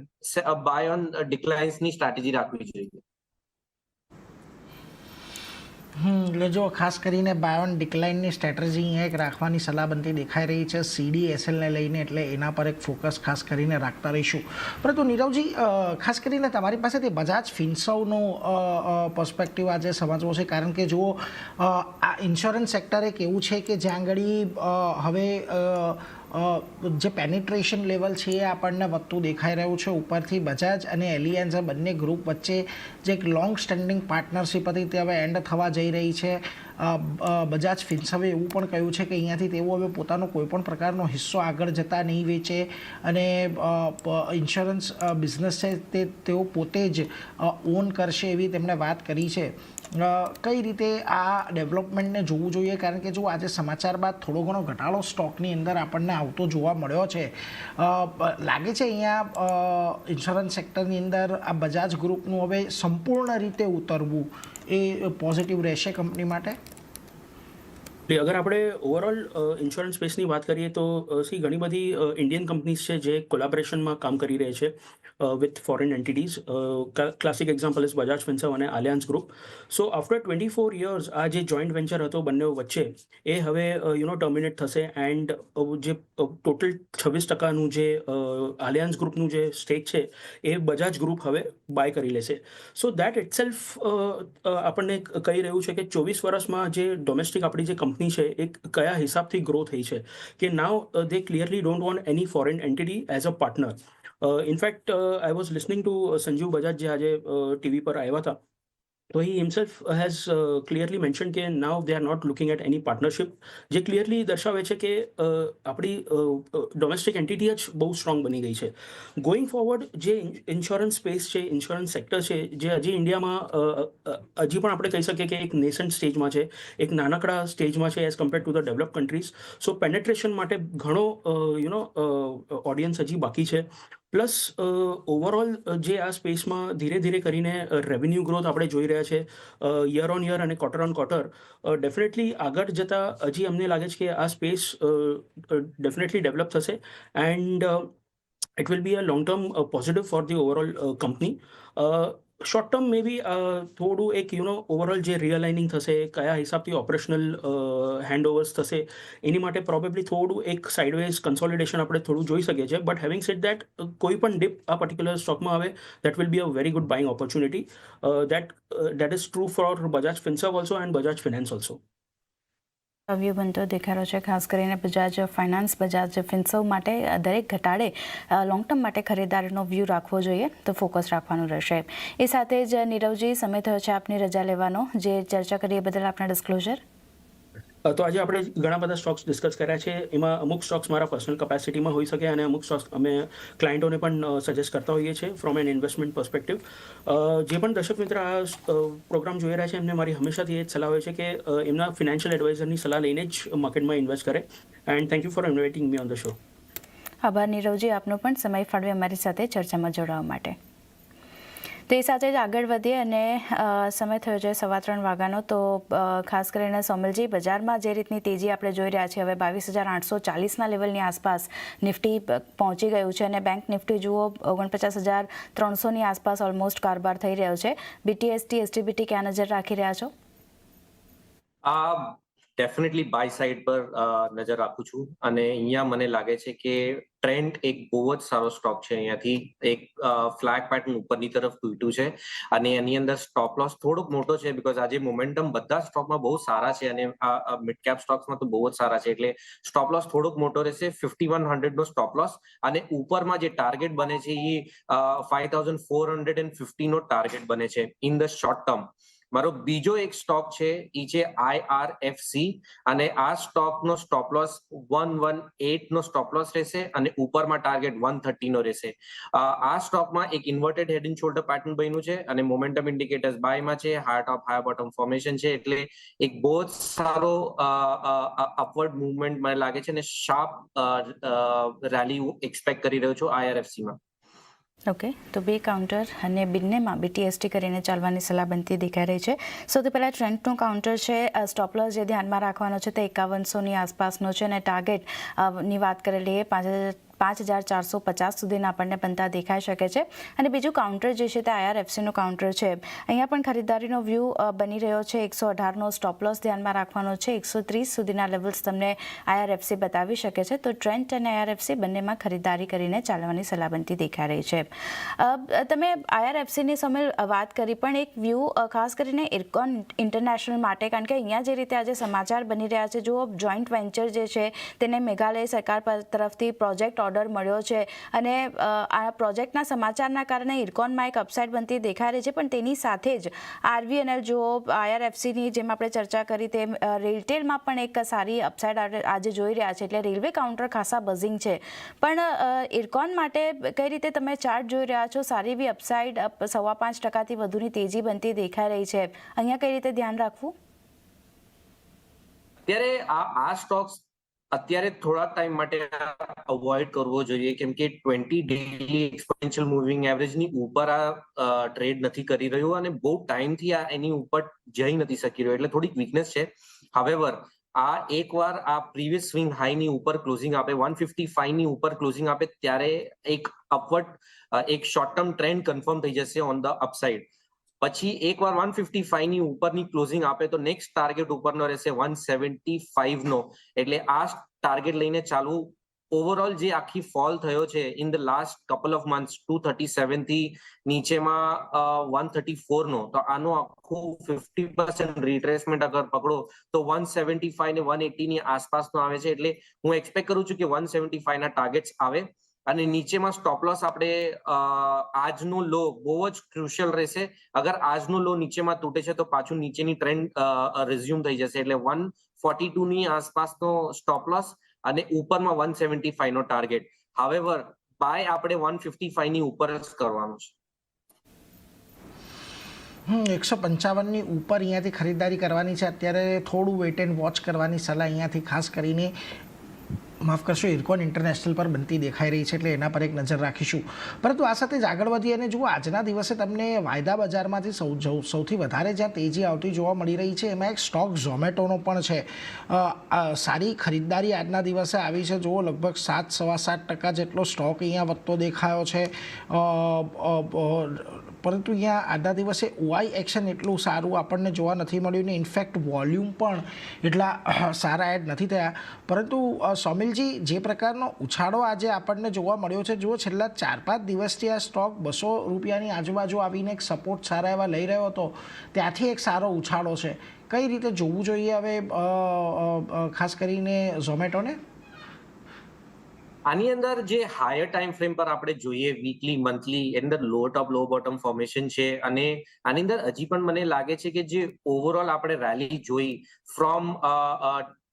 બાય ઓન ડિક્લાઇન્સ ની સ્ટ્રેટેજી રાખવી જોઈએ. એટલે જો ખાસ કરીને બાય ઓન ડિક્લાઇનની સ્ટ્રેટેજી અહીંયા એક રાખવાની સલાહ બનતી દેખાઈ રહી છે CDSLને લઈને, એટલે એના પર એક ફોકસ ખાસ કરીને રાખતા રહીશું. પરંતુ નીરવજી, ખાસ કરીને તમારી પાસેથી બજાજ ફિન્સર્વનો પર્સપેક્ટિવ આજે સમજવો છે, કારણ કે જુઓ આ ઇન્સ્યોરન્સ સેક્ટર એક એવું છે કે જ્યાં આગળ હવે જે પેનિટ્રેશન લેવલ છે એ આપણને વધતું દેખાઈ રહ્યું છે. ઉપરથી બજાજ અને એલિયન્સ બંને ગ્રુપ વચ્ચે જે એક લોંગ સ્ટેન્ડિંગ પાર્ટનરશિપ હતી તે હવે એન્ડ થવા જઈ રહી છે. બજાજ ફિન્સર્વે એવું પણ કહ્યું છે કે અહીંયાથી તેઓ હવે પોતાનો કોઈપણ પ્રકારનો હિસ્સો આગળ જતાં નહીં વેચે અને ઇન્સ્યોરન્સ બિઝનેસ છે તેઓ પોતે જ ઓન કરશે એવી તેમણે વાત કરી છે. કઈ રીતે આ ડેવલપમેન્ટને જોવું જોઈએ, કારણ કે જો આજે સમાચાર બાદ થોડો ઘણો ઘટાડો સ્ટોકની અંદર આપણને આવતો જોવા મળ્યો છે, લાગે છે અહીંયા ઇન્સ્યોરન્સ સેક્ટરની અંદર આ બજાજ ગ્રુપનું હવે સંપૂર્ણ રીતે ઉતરવું એ પોઝિટિવ રહેશે કંપની માટે? અગર આપણે ઓવરઓલ ઇન્સ્યોરન્સ સ્પેસની વાત કરીએ તો ઘણી બધી ઇન્ડિયન કંપનીઝ છે જે કોલાબોરેશનમાં કામ કરી રહી છે with foreign entities. Classic example is Bajaj Finserv અને Allianz group. So after 24 years આ જે જોઈન્ટ વેન્ચર હતો બંને વચ્ચે એ હવે ટર્મિનેટ થશે એન્ડ જે ટોટલ 26%નું જે આલિયાન્સ ગ્રુપનું જે સ્ટેક છે એ બજાજ ગ્રુપ હવે બાય કરી લેશે. સો દેટ ઇટસેલ્ફ આપણને કહી રહ્યું છે કે 24 વર્ષમાં જે ડોમેસ્ટિક આપણી જે કંપની છે એ કયા હિસાબથી ગ્રો થઈ છે કે now they clearly don't want any foreign entity as a partner. In fact I was listening to Sanjiv Bajaj જે આજે ટીવી પર આવ્યા હતા. So he himself has clearly mentioned કે now they are not looking at any partnership, જે ક્લિયરલી દર્શાવે છે કે આપણી ડોમેસ્ટિક એન્ટિટી જ બહુ સ્ટ્રોંગ બની ગઈ છે. ગોઈંગ ફોરવર્ડ જે ઇન્સ્યોરન્સ સ્પેસ છે, ઇન્સ્યોરન્સ સેક્ટર છે, જે હજી ઇન્ડિયામાં હજી પણ આપણે કહી શકીએ કે એક નેસન્ટ સ્ટેજમાં છે, એક નાનકડા સ્ટેજમાં છે as compared to the develop countries. So penetration માટે ઘણો ઓડિયન્સ હજી બાકી છે. પ્લસ ઓવરઓલ જે આ સ્પેસમાં ધીરે ધીરે કરીને રેવન્યુ ગ્રોથ આપણે જોઈ રહ્યા છે યર ઓન યર અને ક્વાર્ટર ઓન ક્વાર્ટર, ડેફિનેટલી આગળ જતાં હજી અમને લાગે છે કે આ સ્પેસ ડેફિનેટલી ડેવલપ થશે and it will be a long term positive for the overall company. Short term may be થોડું એક ઓવરઓલ જે રિયલાઇનિંગ થશે, કયા હિસાબથી ઓપરેશનલ હેન્ડઓવર્સ થશે, એની માટે પ્રોબેબલી થોડું એક સાઇડવેઝ કન્સોલિડેશન આપણે થોડું જોઈ શકીએ છીએ. બટ હેવિંગ સેડ દેટ કોઈ પણ ડિપ આ પર્ટિક્યુલર સ્ટોકમાં આવે that will be a very good buying opportunity. That is true for Bajaj Finserv also and Bajaj Finance also. View બનતો દેખાડો છે, ખાસ કરીને બજાજ ફાઇનાન્સ, બજાજ ફિન્સર્વ માટે દરેક ઘટાડે લોંગ ટર્મ માટે ખરીદારીનો વ્યૂ રાખવો જોઈએ, તો ફોકસ રાખવાનું રહેશે. એ સાથે જ નીરવજી, સમય થયો છે આપની રજા લેવાનો. જે ચર્ચા કરીએ બદલ આપના ડિસ્ક્લોઝર. તો આજે આપણે ઘણા બધા સ્ટોક્સ ડિસ્કસ કર્યા છે. એમાં અમુક સ્ટોક્સ મારા પર્સનલ કેપેસિટીમાં હોઈ શકે અને અમુક સ્ટોક્સ અમે ક્લાયન્ટોને પણ સજેસ્ટ કરતા હોઈએ છીએ ફ્રોમ એન ઇન્વેસ્ટમેન્ટ પર્સપેક્ટિવ. જે પણ દર્શક મિત્ર આ પ્રોગ્રામ જોઈ રહ્યા છે એમને મારી હંમેશાથી એ જ સલાહ હોય છે કે એમના ફિનાન્શિયલ એડવાઇઝરની સલાહ લઈને જ માર્કેટમાં ઇન્વેસ્ટ કરે. And thank you for inviting me on the show. આભાર નીરવજી, આપનો પણ સમય ફાળવી અમારી સાથે ચર્ચામાં જોડાવા માટે. તે સાથે જ આગળ વધીએ અને સમય થયો છે 3:15 વાગ્યાનો. તો ખાસ કરીને સોમલજી, બજારમાં જે રીતની તેજી આપણે જોઈ રહ્યા છીએ, હવે 22,840ના લેવલની આસપાસ નિફ્ટી પહોંચી ગયું છે અને બેંક નિફ્ટી જુઓ 49,300ની આસપાસ ઓલમોસ્ટ કારભાર થઈ રહ્યો છે. BTST, STBT ક્યાં નજર રાખી રહ્યા છો? ડેફિનેટલી બાય સાઇડ પર નજર રાખું છું અને અહીંયા મને લાગે છે કે ટ્રેન્ડ એક બહુ જ સારો સ્ટોક છે. અહીંયાથી એક ફ્લેગ પેટર્ન ઉપરની તરફ તૂટ્યું છે અને એની અંદર સ્ટોપ લોસ થોડોક મોટો છે બીકોઝ આજે મોમેન્ટમ બધા સ્ટોકમાં બહુ સારા છે અને મિડ કેપ સ્ટોક્સમાં તો બહુ જ સારા છે, એટલે સ્ટોપ લોસ થોડોક મોટો રહેશે. 5100 નો સ્ટોપ લોસ અને ઉપરમાં જે ટાર્ગેટ બને છે એ 5450 નો ટાર્ગેટ બને છે ઇન ધ શોર્ટ ટર્મ. મારો બીજો એક સ્ટોક છે એ છે IRFC અને આ સ્ટોકનો સ્ટોપ લોસ 118 નો સ્ટોપ લોસ રહેશે અને ઉપરમાં ટાર્ગેટ 130 નો રહેશે. આ સ્ટોકમાં એક inverted head and shoulder pattern બન્યું છે અને મોમેન્ટમ ઇન્ડિકેટર્સ બાયમાં છે, high top high bottom formation છે, એટલે એક બહુ જ સારો અપવર્ડ મૂવમેન્ટ મને લાગે છે અને શાર્પ રેલી એક્સપેક્ટ કરી રહ્યો છું IRFCમાં. ઓકે, તો બે કાઉન્ટર અને બંનેમાં BTST કરીને ચાલવાની સલાહ બનતી દેખાઈ રહી છે. સૌથી પહેલાં ટ્રેન્ડનું કાઉન્ટર છે. સ્ટોપ લોસ જે ધ્યાનમાં રાખવાનો છે તે 5100ની આસપાસનો છે અને ટાર્ગેટની વાત કરેલી એ 5,450 સુધીના આપણને બનતા દેખાઈ શકે છે. અને બીજું કાઉન્ટર જે છે તે IRFCનું કાઉન્ટર છે. અહીંયા પણ ખરીદારીનો વ્યૂ બની રહ્યો છે. 118નો સ્ટોપ લોસ ધ્યાનમાં રાખવાનો છે. 130 સુધીના લેવલ્સ તમને IRFC બતાવી શકે છે. તો ટ્રેન્ડ અને IRFC બંનેમાં ખરીદારી કરીને ચાલવાની સલાહ બનતી દેખાઈ રહી છે. તમે IRFCની સામે વાત કરી, પણ એક વ્યૂ ખાસ કરીને ઇરકોન ઇન્ટરનેશનલ માટે, કારણ કે અહીંયા જે રીતે આજે સમાચાર બની રહ્યા છે, જો જોઈન્ટ વેન્ચર જે છે તેને મેઘાલય સરકાર તરફથી પ્રોજેક્ટ ઓર્ડર મળ્યો છે અને આ પ્રોજેક્ટના સમાચારના કારણે ઇરકોનમાં એક અપસાઇડ બનતી દેખાઈ રહી છે, પણ તેની સાથે જ આરવીએનએલ જુઓ, IRFCની જેમ આપણે ચર્ચા કરી તેમ રેલટેલમાં પણ એક સારી અપસાઇડ આજે જોઈ રહ્યા છે, એટલે રેલવે કાઉન્ટર ખાસા બઝિંગ છે. પણ ઇરકોન માટે કઈ રીતે તમે ચાર્ટ જોઈ રહ્યા છો? સારી એવી અપસાઇડ 5.5% વધુની તેજી બનતી દેખાઈ રહી છે, અહીંયા કઈ રીતે ધ્યાન રાખવું? અત્યારે આ સ્ટોક્સ અત્યારે થોડા ટાઈમ માટે અવોઇડ કરવો જોઈએ, કેમ કે 20 ડેલી એક્સપોનેન્શિયલ મૂવિંગ એવરેજની ઉપર આ ટ્રેડ નથી કરી રહ્યું અને બહુ ટાઈમથી આ એની ઉપર જઈ નથી શકી રહ્યો, એટલે થોડીક વીકનેસ છે. હાવેવર આ એકવાર આ પ્રીવિયસ સ્વિંગ હાઈની ઉપર ક્લોઝિંગ આપે, 155 ની ઉપર ક્લોઝિંગ આપે, ત્યારે એક અપવર્ડ એક શોર્ટ ટર્મ ટ્રેન્ડ કન્ફર્મ થઈ જશે ઓન ધ અપસાઇડ. પછી એકવાર 155 ની ઉપરની ક્લોઝિંગ આપે તો નેક્સ્ટ ટાર્ગેટ ઉપરનો રહેશે 175 નો, એટલે આ ટાર્ગેટ લઈને ચાલુ. ઓવરઓલ જે આખી ફોલ થયો છે in the last couple of months 237 થી નીચેમાં 134 નો, તો આનો આખું 50% રિટ્રેસમેન્ટ અગર પકડો તો 175 ને 180 ની આસપાસનો આવે છે, એટલે હું એક્સપેક્ટ કરું છું કે 175 ના ટાર્ગેટ્સ આવે અને નીચેમાં સ્ટોપ લોસ આપણે આજનો લો બહુ જ ક્રુશિયલ રહેશે. અગર આજનો લો નીચેમાં તૂટે છે તો પાછું નીચેની ટ્રેન્ડ રિઝ્યુમ થઈ જશે, એટલે 142 ની આસપાસનો સ્ટોપ લોસ અને ઉપરમાં 175 નો ટાર્ગેટ. હાવેવર બાય આપણે 155 ની ઉપર જ કરવાનું છે. 155 ની ઉપર અહીંયાથી ખરીદારી કરવાની છે. અત્યારે થોડું વેટ એન્ડ વોચ કરવાની સલાહ અહીંયાથી ખાસ કરીને માફ કરશો ઇરકોન ઇન્ટરનેશનલ પર બનતી દેખાઈ રહી છે, એટલે એના પર એક નજર રાખીશું. પરંતુ આ સાથે જ આગળ વધીએ અને જુઓ આજના દિવસે તમને વાયદા બજારમાંથી સૌથી વધારે જ્યાં તેજી આવતી જોવા મળી રહી છે એમાં એક સ્ટોક ઝોમેટોનો પણ છે. સારી ખરીદદારી આજના દિવસે આવી છે. જુઓ લગભગ 7-7.25% જેટલો સ્ટોક અહીંયા વધતો દેખાયો છે. પરંતુ અહીંયા આજના દિવસે ઓઆઈ એક્શન એટલું સારું આપણને જોવા નથી મળ્યું ને ઇનફેક્ટ વોલ્યુમ પણ એટલા સારા એડ નથી થયા. પરંતુ સોમિલજી, જે પ્રકારનો ઉછાળો આજે આપણને જોવા મળ્યો છે, જુઓ છેલ્લા 4-5 દિવસથી આ સ્ટોક 200 રૂપિયાની આજુબાજુ આવીને એક સપોર્ટ સારા એવા લઈ રહ્યો હતો, ત્યાંથી એક સારો ઉછાળો છે. કઈ રીતે જોવું જોઈએ હવે ખાસ કરીને ઝોમેટોને? આની અંદર જે હાયર ટાઈમ ફ્રેમ પર આપણે જોઈએ, વીકલી, મંથલી, એની અંદર લો ટોપ લો બોટમ ફોર્મેશન છે અને આની અંદર હજી પણ મને લાગે છે કે જે ઓવરઓલ આપણે રેલી જોઈ ફ્રોમ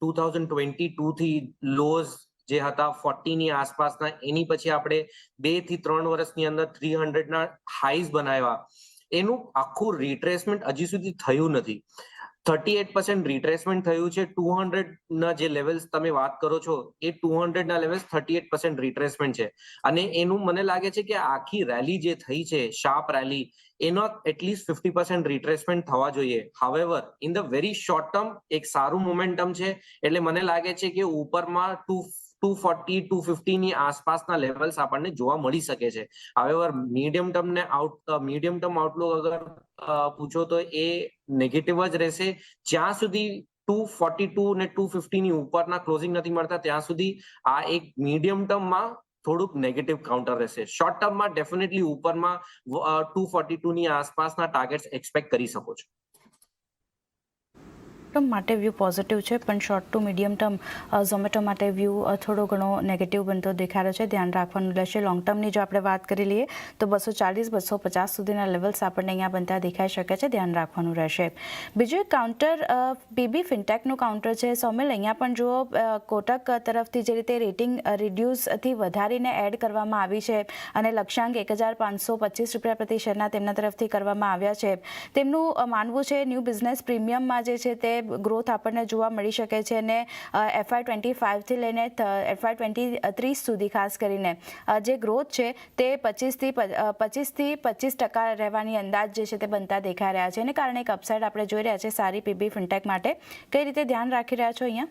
2022 થી લોઝ જે હતા 40 ની આસપાસના, એની પછી આપણે 2 થી 3 વર્ષની અંદર 300 ના હાઈઝ બનાવ્યા, એનું આખું રિટ્રેસમેન્ટ હજી સુધી થયું નથી. 38% રિટ્રેસમેન્ટ થયું છે. 200 ના જે લેવલ્સ તમે વાત કરો છો એ 200 ના લેવલ્સ 38% રિટ્રેસમેન્ટ છે અને એનું મને લાગે છે કે આખી રેલી જે થઈ છે, શાર્પ રેલી, એનો એટલીસ્ટ 50% રિટ્રેસમેન્ટ થવા જોઈએ. However in the very short term એક સારું મોમેન્ટમ છે, એટલે મને લાગે છે કે ઉપરમાં 240-250 ની આસપાસના લેવલ્સ આપણને જોવા મળી શકે છે. હાવેવર મીડિયમ ટર્મ આઉટલુક અગર પૂછો તો એ નેગેટિવ જ રહેશે. જ્યાં સુધી 242 ને 250 ની ઉપરના ક્લોઝિંગ નથી મળતા ત્યાં સુધી આ એક મીડિયમ ટર્મમાં થોડુંક નેગેટિવ કાઉન્ટર રહેશે. શોર્ટ ટર્મમાં ડેફિનેટલી ઉપરમાં 242 ની આસપાસના ટાર્ગેટ્સ એક્સપેક્ટ કરી શકો છો. ટર્મ માટે વ્યૂ પોઝિટિવ છે, પણ short to medium term Zomato માટે વ્યૂ થોડો ઘણો નેગેટિવ બનતો દેખાડો છે, ધ્યાન રાખવાનું રહેશે. લોંગ ટર્મની જો આપણે વાત કરી લઈએ તો 240-250 સુધીના લેવલ્સ આપણને અહીંયા બનતા દેખાઈ શકે છે, ધ્યાન રાખવાનું રહેશે. બીજું એક કાઉન્ટર પીબી ફિનટેકનું કાઉન્ટર છે. સોમિલ, અહીંયા પણ જુઓ કોટક તરફથી જે રીતે રેટિંગ રિડ્યુસથી વધારીને એડ કરવામાં આવી છે અને લક્ષ્યાંક 1525 રૂપિયા પ્રતિ શેરના તેમના તરફથી કરવામાં આવ્યા છે. તેમનું માનવું છે ન્યૂ બિઝનેસ પ્રીમિયમમાં જે છે તે ગ્રોથ આપણને જોવા મળી શકે છે અને FY25 થી લઈને FY30 સુધી ખાસ કરીને જે ગ્રોથ છે તે 25% રહેવાની અંદાજ જે છે તે બનતા દેખાઈ રહ્યા છે. એને કારણે એક અપસાઇડ આપણે જોઈ રહ્યા છે સારી પીબી ફિનટેક માટે. કઈ રીતે ધ્યાન રાખી રહ્યા છો અહીંયા?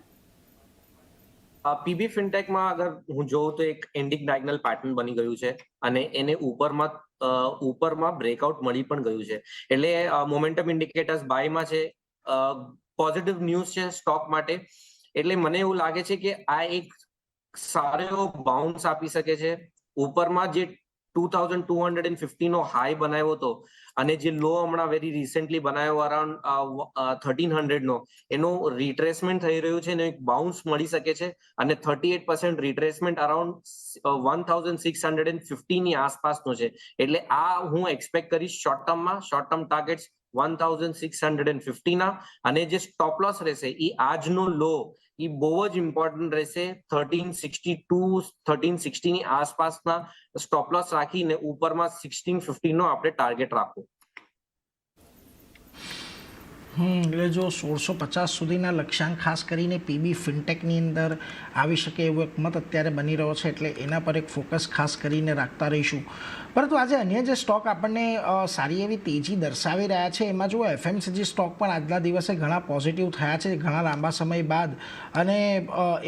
પીબી ફિનટેકમાં અગર હું જોઉં તો એક એન્ડિંગ ડાયગોનલ પેટર્ન બની ગયું છે અને એને ઉપરમાં બ્રેકઆઉટ મળી પણ ગયું છે, એટલે મોમેન્ટમ ઇન્ડિકેટર્સ બાયમાં છે. પોઝિટિવ ન્યૂઝ છે સ્ટોક માટે, એટલે મને એવું લાગે છે કે આ એક સારો એવો બાઉન્સ આપી શકે છે. ઉપરમાં જે 2250 નો હાઈ બનાવ્યો હતો અને જે લો હમણાં વેરી રિસેન્ટલી બનાવ્યો અરાઉન્ડ 1300 નો, એનો રિટ્રેસમેન્ટ થઈ રહ્યું છે અને એક બાઉન્સ મળી શકે છે અને 38% રિટ્રેસમેન્ટ અરાઉન્ડ 1650 ની આસપાસનો છે. એટલે આ હું એક્સપેક્ટ કરીશ શોર્ટ ટર્મ ટાર્ગેટ્સ 1650 ના, અને જે સ્ટોપ લોસ રહેશે એ આજનો લો એ બહુ જ ઇમ્પોર્ટન્ટ રહેશે. 1360 ની આસપાસના સ્ટોપ લોસ રાખીને ઉપરમાં 1650 નો આપણે ટાર્ગેટ રાખવો. એટલે જો 1650 સુધીના લક્ષ્યાંક ખાસ કરીને પીબી ફિનટેકની અંદર આવી શકે એવો એક મત અત્યારે બની રહ્યો છે, એટલે એના પર એક ફોકસ ખાસ કરીને રાખતા રહીશું. પરંતુ આજે અન્ય જે સ્ટોક આપણને સારી એવી તેજી દર્શાવી રહ્યા છે એમાં જો એફએમસીજી સ્ટોક પણ આજના દિવસે ઘણા પોઝિટિવ થયા છે ઘણા લાંબા સમય બાદ, અને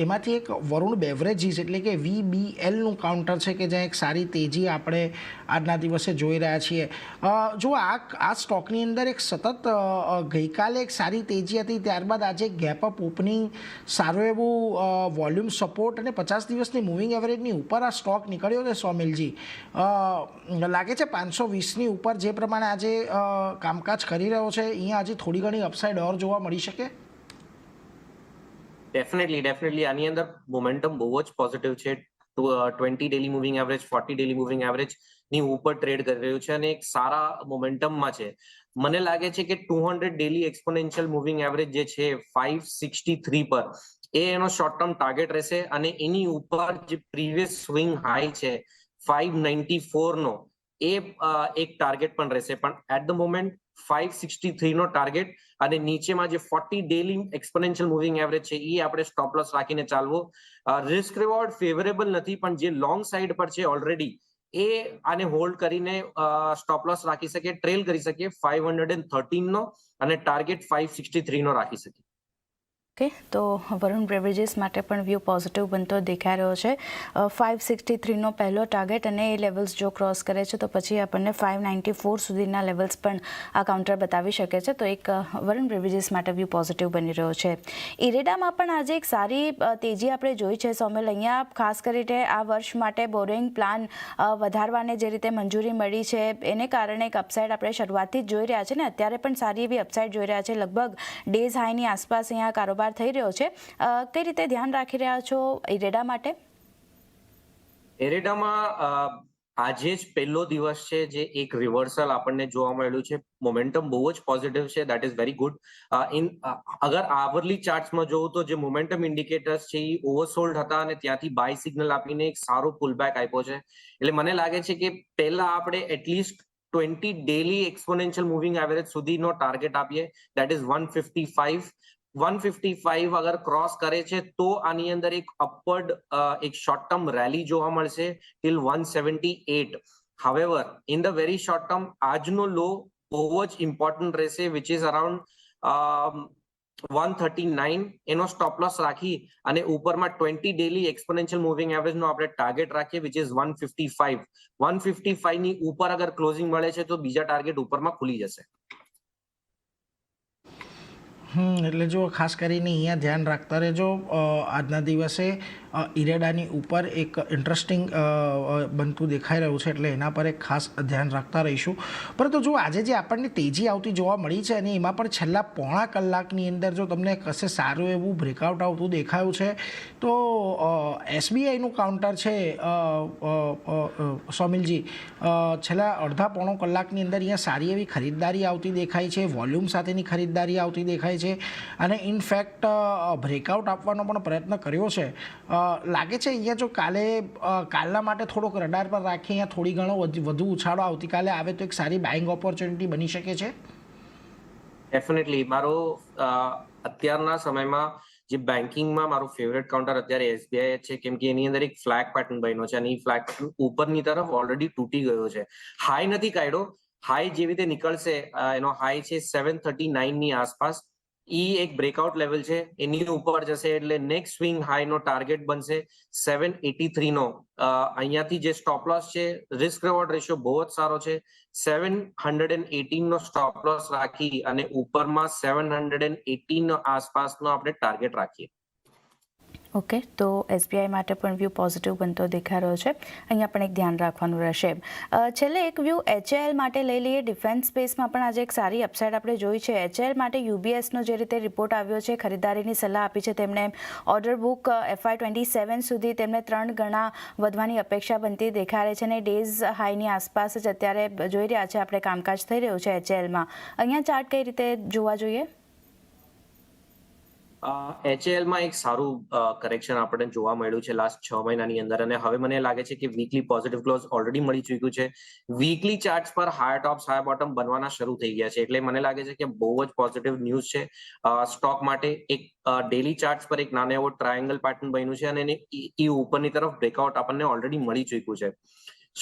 એમાંથી એક વરુણ બેવરેજીસ એટલે કે VBLનું કાઉન્ટર છે કે જ્યાં એક સારી તેજી આપણે આજના દિવસે જોઈ રહ્યા છીએ. જો આ સ્ટોકની અંદર એક સતત ગઈકાલે એક સારી તેજી હતી, ત્યારબાદ આજે ગેપ અપ ઓપનિંગ, સારું એવું વોલ્યુમ સપોર્ટ અને 50 દિવસની મૂવિંગ એવરેજની ઉપર આ સ્ટોક નીકળ્યો છે. સોમિલજી, લાગે છે 520ની ઉપર જે પ્રમાણે આજે કામકાજ કરી રહ્યો છે અહીંયા આજે થોડી ઘણી અપસાઇડ ઓર જોવા મળી શકે? ડેફિનેટલી આની અંદર મોમેન્ટમ બહુ જ પોઝિટિવ છે. 20 daily moving average, 40 daily moving average ની ઉપર ટ્રેડ કરી રહ્યું છે અને એક સારા મોમેન્ટમમાં છે. મને લાગે છે કે 200 ડેલી એક્સપોનેન્શિયલ મૂવિંગ એવરેજ જે છે 563 પર, એ એનો શોર્ટ ટર્મ ટાર્ગેટ રહેશે અને એની ઉપર જે પ્રીવિયસ સ્વિંગ હાઈ છે 594 નો, એ એક ટાર્ગેટ પણ રહેશે. પણ એટ ધ મોમેન્ટ 563 નો ટાર્ગેટ અને નીચેમાં જે 40 ડેલી એક્સપોનેન્શિયલ મૂવિંગ એવરેજ છે એ આપણે સ્ટોપ લોસ રાખીને ચાલવો. રિસ્ક રિવોર્ડ ફેવરેબલ નથી, પણ જે લોંગ સાઈડ પર છે ઓલરેડી એ આને હોલ્ડ કરીને સ્ટોપ લોસ રાખી શકે, ટ્રેલ કરી શકે 513 નો અને ટાર્ગેટ 563 નો રાખી શકે. ઓકે, તો વરુણ બેવરેજીસ માટે પણ વ્યૂ પોઝિટિવ બનતો દેખાઈ રહ્યો છે. 563નો પહેલો ટાર્ગેટ અને એ લેવલ્સ જો ક્રોસ કરે છે તો પછી આપણને 594 સુધીના લેવલ્સ પણ આ કાઉન્ટર બતાવી શકે છે. તો એક વરુણ બેવરેજીસ માટે વ્યૂ પોઝિટિવ બની રહ્યો છે. ઇરેડામાં પણ આજે એક સારી તેજી આપણે જોઈ છે સોમેલ. અહીંયા ખાસ કરીને આ વર્ષ માટે બોરોઈંગ પ્લાન વધારવાને જે રીતે મંજૂરી મળી છે એને કારણે એક અપસાઇડ આપણે શરૂઆતથી જ જોઈ રહ્યા છે ને અત્યારે પણ સારી એવી અપસાઇડ જોઈ રહ્યા છે. લગભગ ડેઝ હાઈની આસપાસ અહીંયા કારોબાર થઈ રહ્યો છે. કઈ રીતે ધ્યાન રાખી રહ્યા છો ઇરેડા માટે? ઇરેડામાં આજે જ પહેલો દિવસ છે જે એક રિવર્સલ આપણને જોવા મળ્યું છે. મોમેન્ટમ બહુ જ પોઝિટિવ છે, દેટ ઇઝ વેરી ગુડ. અગર આવરલી ચાર્ટ્સમાં જોવું તો જે મોમેન્ટમ ઇન્ડિકેટર્સ છે એ ઓવરસોલ્ડ હતા અને ત્યાંથી બાય સિગ્નલ આપીને એક સારો પુલબેક આપ્યો છે. એટલે મને લાગે છે કે પહેલા આપણે at least 20 daily exponential moving average સુધીનો ટાર્ગેટ આપીએ, દેટ ઇઝ 155 અગર ક્રોસ કરે છે તો આની અંદર એક અપવર્ડ એક શોર્ટ ટર્મ રેલી જોવા મળશે till 178. However in the very short term આજનો લો બહુ જ ઇમ્પોર્ટન્ટ રહેશે, વિચ ઇઝ અરાઉન્ડ 139. એનો સ્ટોપ લોસ રાખી અને ઉપરમાં 20 ડેલી એક્સપોનેન્શિયલ મૂવિંગ એવરેજ નો આપણે ટાર્ગેટ રાખીએ, વિચ ઇઝ 155. 155 ની ઉપર અગર ક્લોઝિંગ મળે છે તો બીજા ટાર્ગેટ ઉપરમાં ખુલી જશે. એટલે જો ખાસ કરીને અહીંયા ધ્યાન રાખતા રહેજો. આજના દિવસે ઇરેડાની ઉપર એક ઇન્ટરેસ્ટિંગ બનતું દેખાઈ રહ્યું છે, એટલે એના પર એક ખાસ ધ્યાન રાખતા રહીશું. પરંતુ જો આજે જે આપણને તેજી આવતી જોવા મળી છે અને એમાં પણ છેલ્લા પોણા કલાકની અંદર જો તમને કશે સારું એવું બ્રેકઆઉટ આવતું દેખાયું છે તો SBIનું કાઉન્ટર છે સોમિલજી, છેલ્લા અડધા પોણો કલાકની અંદર અહીંયા સારી એવી ખરીદદારી આવતી દેખાય છે, વોલ્યુમ સાથેની ખરીદદારી આવતી દેખાય છે અને ઇનફેક્ટ બ્રેકઆઉટ આપવાનો પણ પ્રયત્ન કર્યો છે. લાગે છે અહીંયા જો કાલના માટે થોડોક રડાર પર રાખી અહીંયા થોડી ઘણો વધુ ઉછાળો આવતીકાલે આવે તો એક સારી બાઇંગ ઓપોર્ચ્યુનિટી બની શકે છે. ડેફિનેટલી મારો અત્યારના સમયમાં જે બેન્કિંગમાં મારું ફેવરેટ કાઉન્ટર અત્યારે SBI છે, કેમ કે એની અંદર એક ફ્લેગ પેટર્ન બન્યો છે અને એ ફ્લેગ પેટર્ન ઉપરની તરફ ઓલરેડી તૂટી ગયો છે. હાઈ નથી કાઢ્યો, હાઈ જેવી રીતે નીકળશે એનો હાઈ છે 739 ની આસપાસ. ઈ એક બ્રેકઆઉટ લેવલ છે, એની ઉપર જશે એટલે નેક્સ્ટ સ્વિંગ હાઈ નો ટાર્ગેટ બનશે 783 નો. અહીંયાથી જે સ્ટોપ લોસ છે, રિસ્ક રિવોર્ડ રેશિયો બહુ જ સારો છે. 718 નો સ્ટોપ લોસ રાખી અને ઉપરમાં 718 નો આસપાસનો આપણે ટાર્ગેટ રાખીએ. ઓકે, તો એસબીઆઈ માટે પણ વ્યૂ પોઝિટિવ બનતો દેખાઈ રહ્યો છે. અહીંયા પણ એક ધ્યાન રાખવાનું રહેશે. છેલ્લે એક વ્યૂ HAL માટે લઈ લઈએ. ડિફેન્સ સ્પેસમાં પણ આજે એક સારી અપસાઇડ આપણે જોઈ છે. HAL માટે UBSનો જે રીતે રિપોર્ટ આવ્યો છે, ખરીદારીની સલાહ આપી છે તેમણે. ઓર્ડર બુક FY27 સુધી તેમને 3 ગણા વધવાની અપેક્ષા બનતી દેખાઈ રહી છે અને ડેઝ હાઈની આસપાસ જ અત્યારે જોઈ રહ્યા છે આપણે કામકાજ થઈ રહ્યું છે HALમાં. અહીંયા ચાર્ટ કઈ રીતે જોવા જોઈએ? HALમાં એક સારું કરેક્શન આપણને જોવા મળ્યું છે લાસ્ટ 6 મહિનાની અંદર, અને હવે મને લાગે છે કે વીકલી પોઝિટિવ ક્લોઝ ઓલરેડી મળી ચૂક્યું છે. વીકલી ચાર્ટ્સ પર હાયર ટોપ્સ હાયર બોટમ બનવાના શરૂ થઈ ગયા છે, એટલે મને લાગે છે કે બહુ જ પોઝિટિવ ન્યૂઝ છે સ્ટોક માટે. એક ડેલી ચાર્ટ્સ પર એક નાનો એવો ટ્રાયેંગલ પેટર્ન બન્યું છે અને એ ઉપરની તરફ બ્રેકઆઉટ આપણને ઓલરેડી મળી ચૂક્યું છે.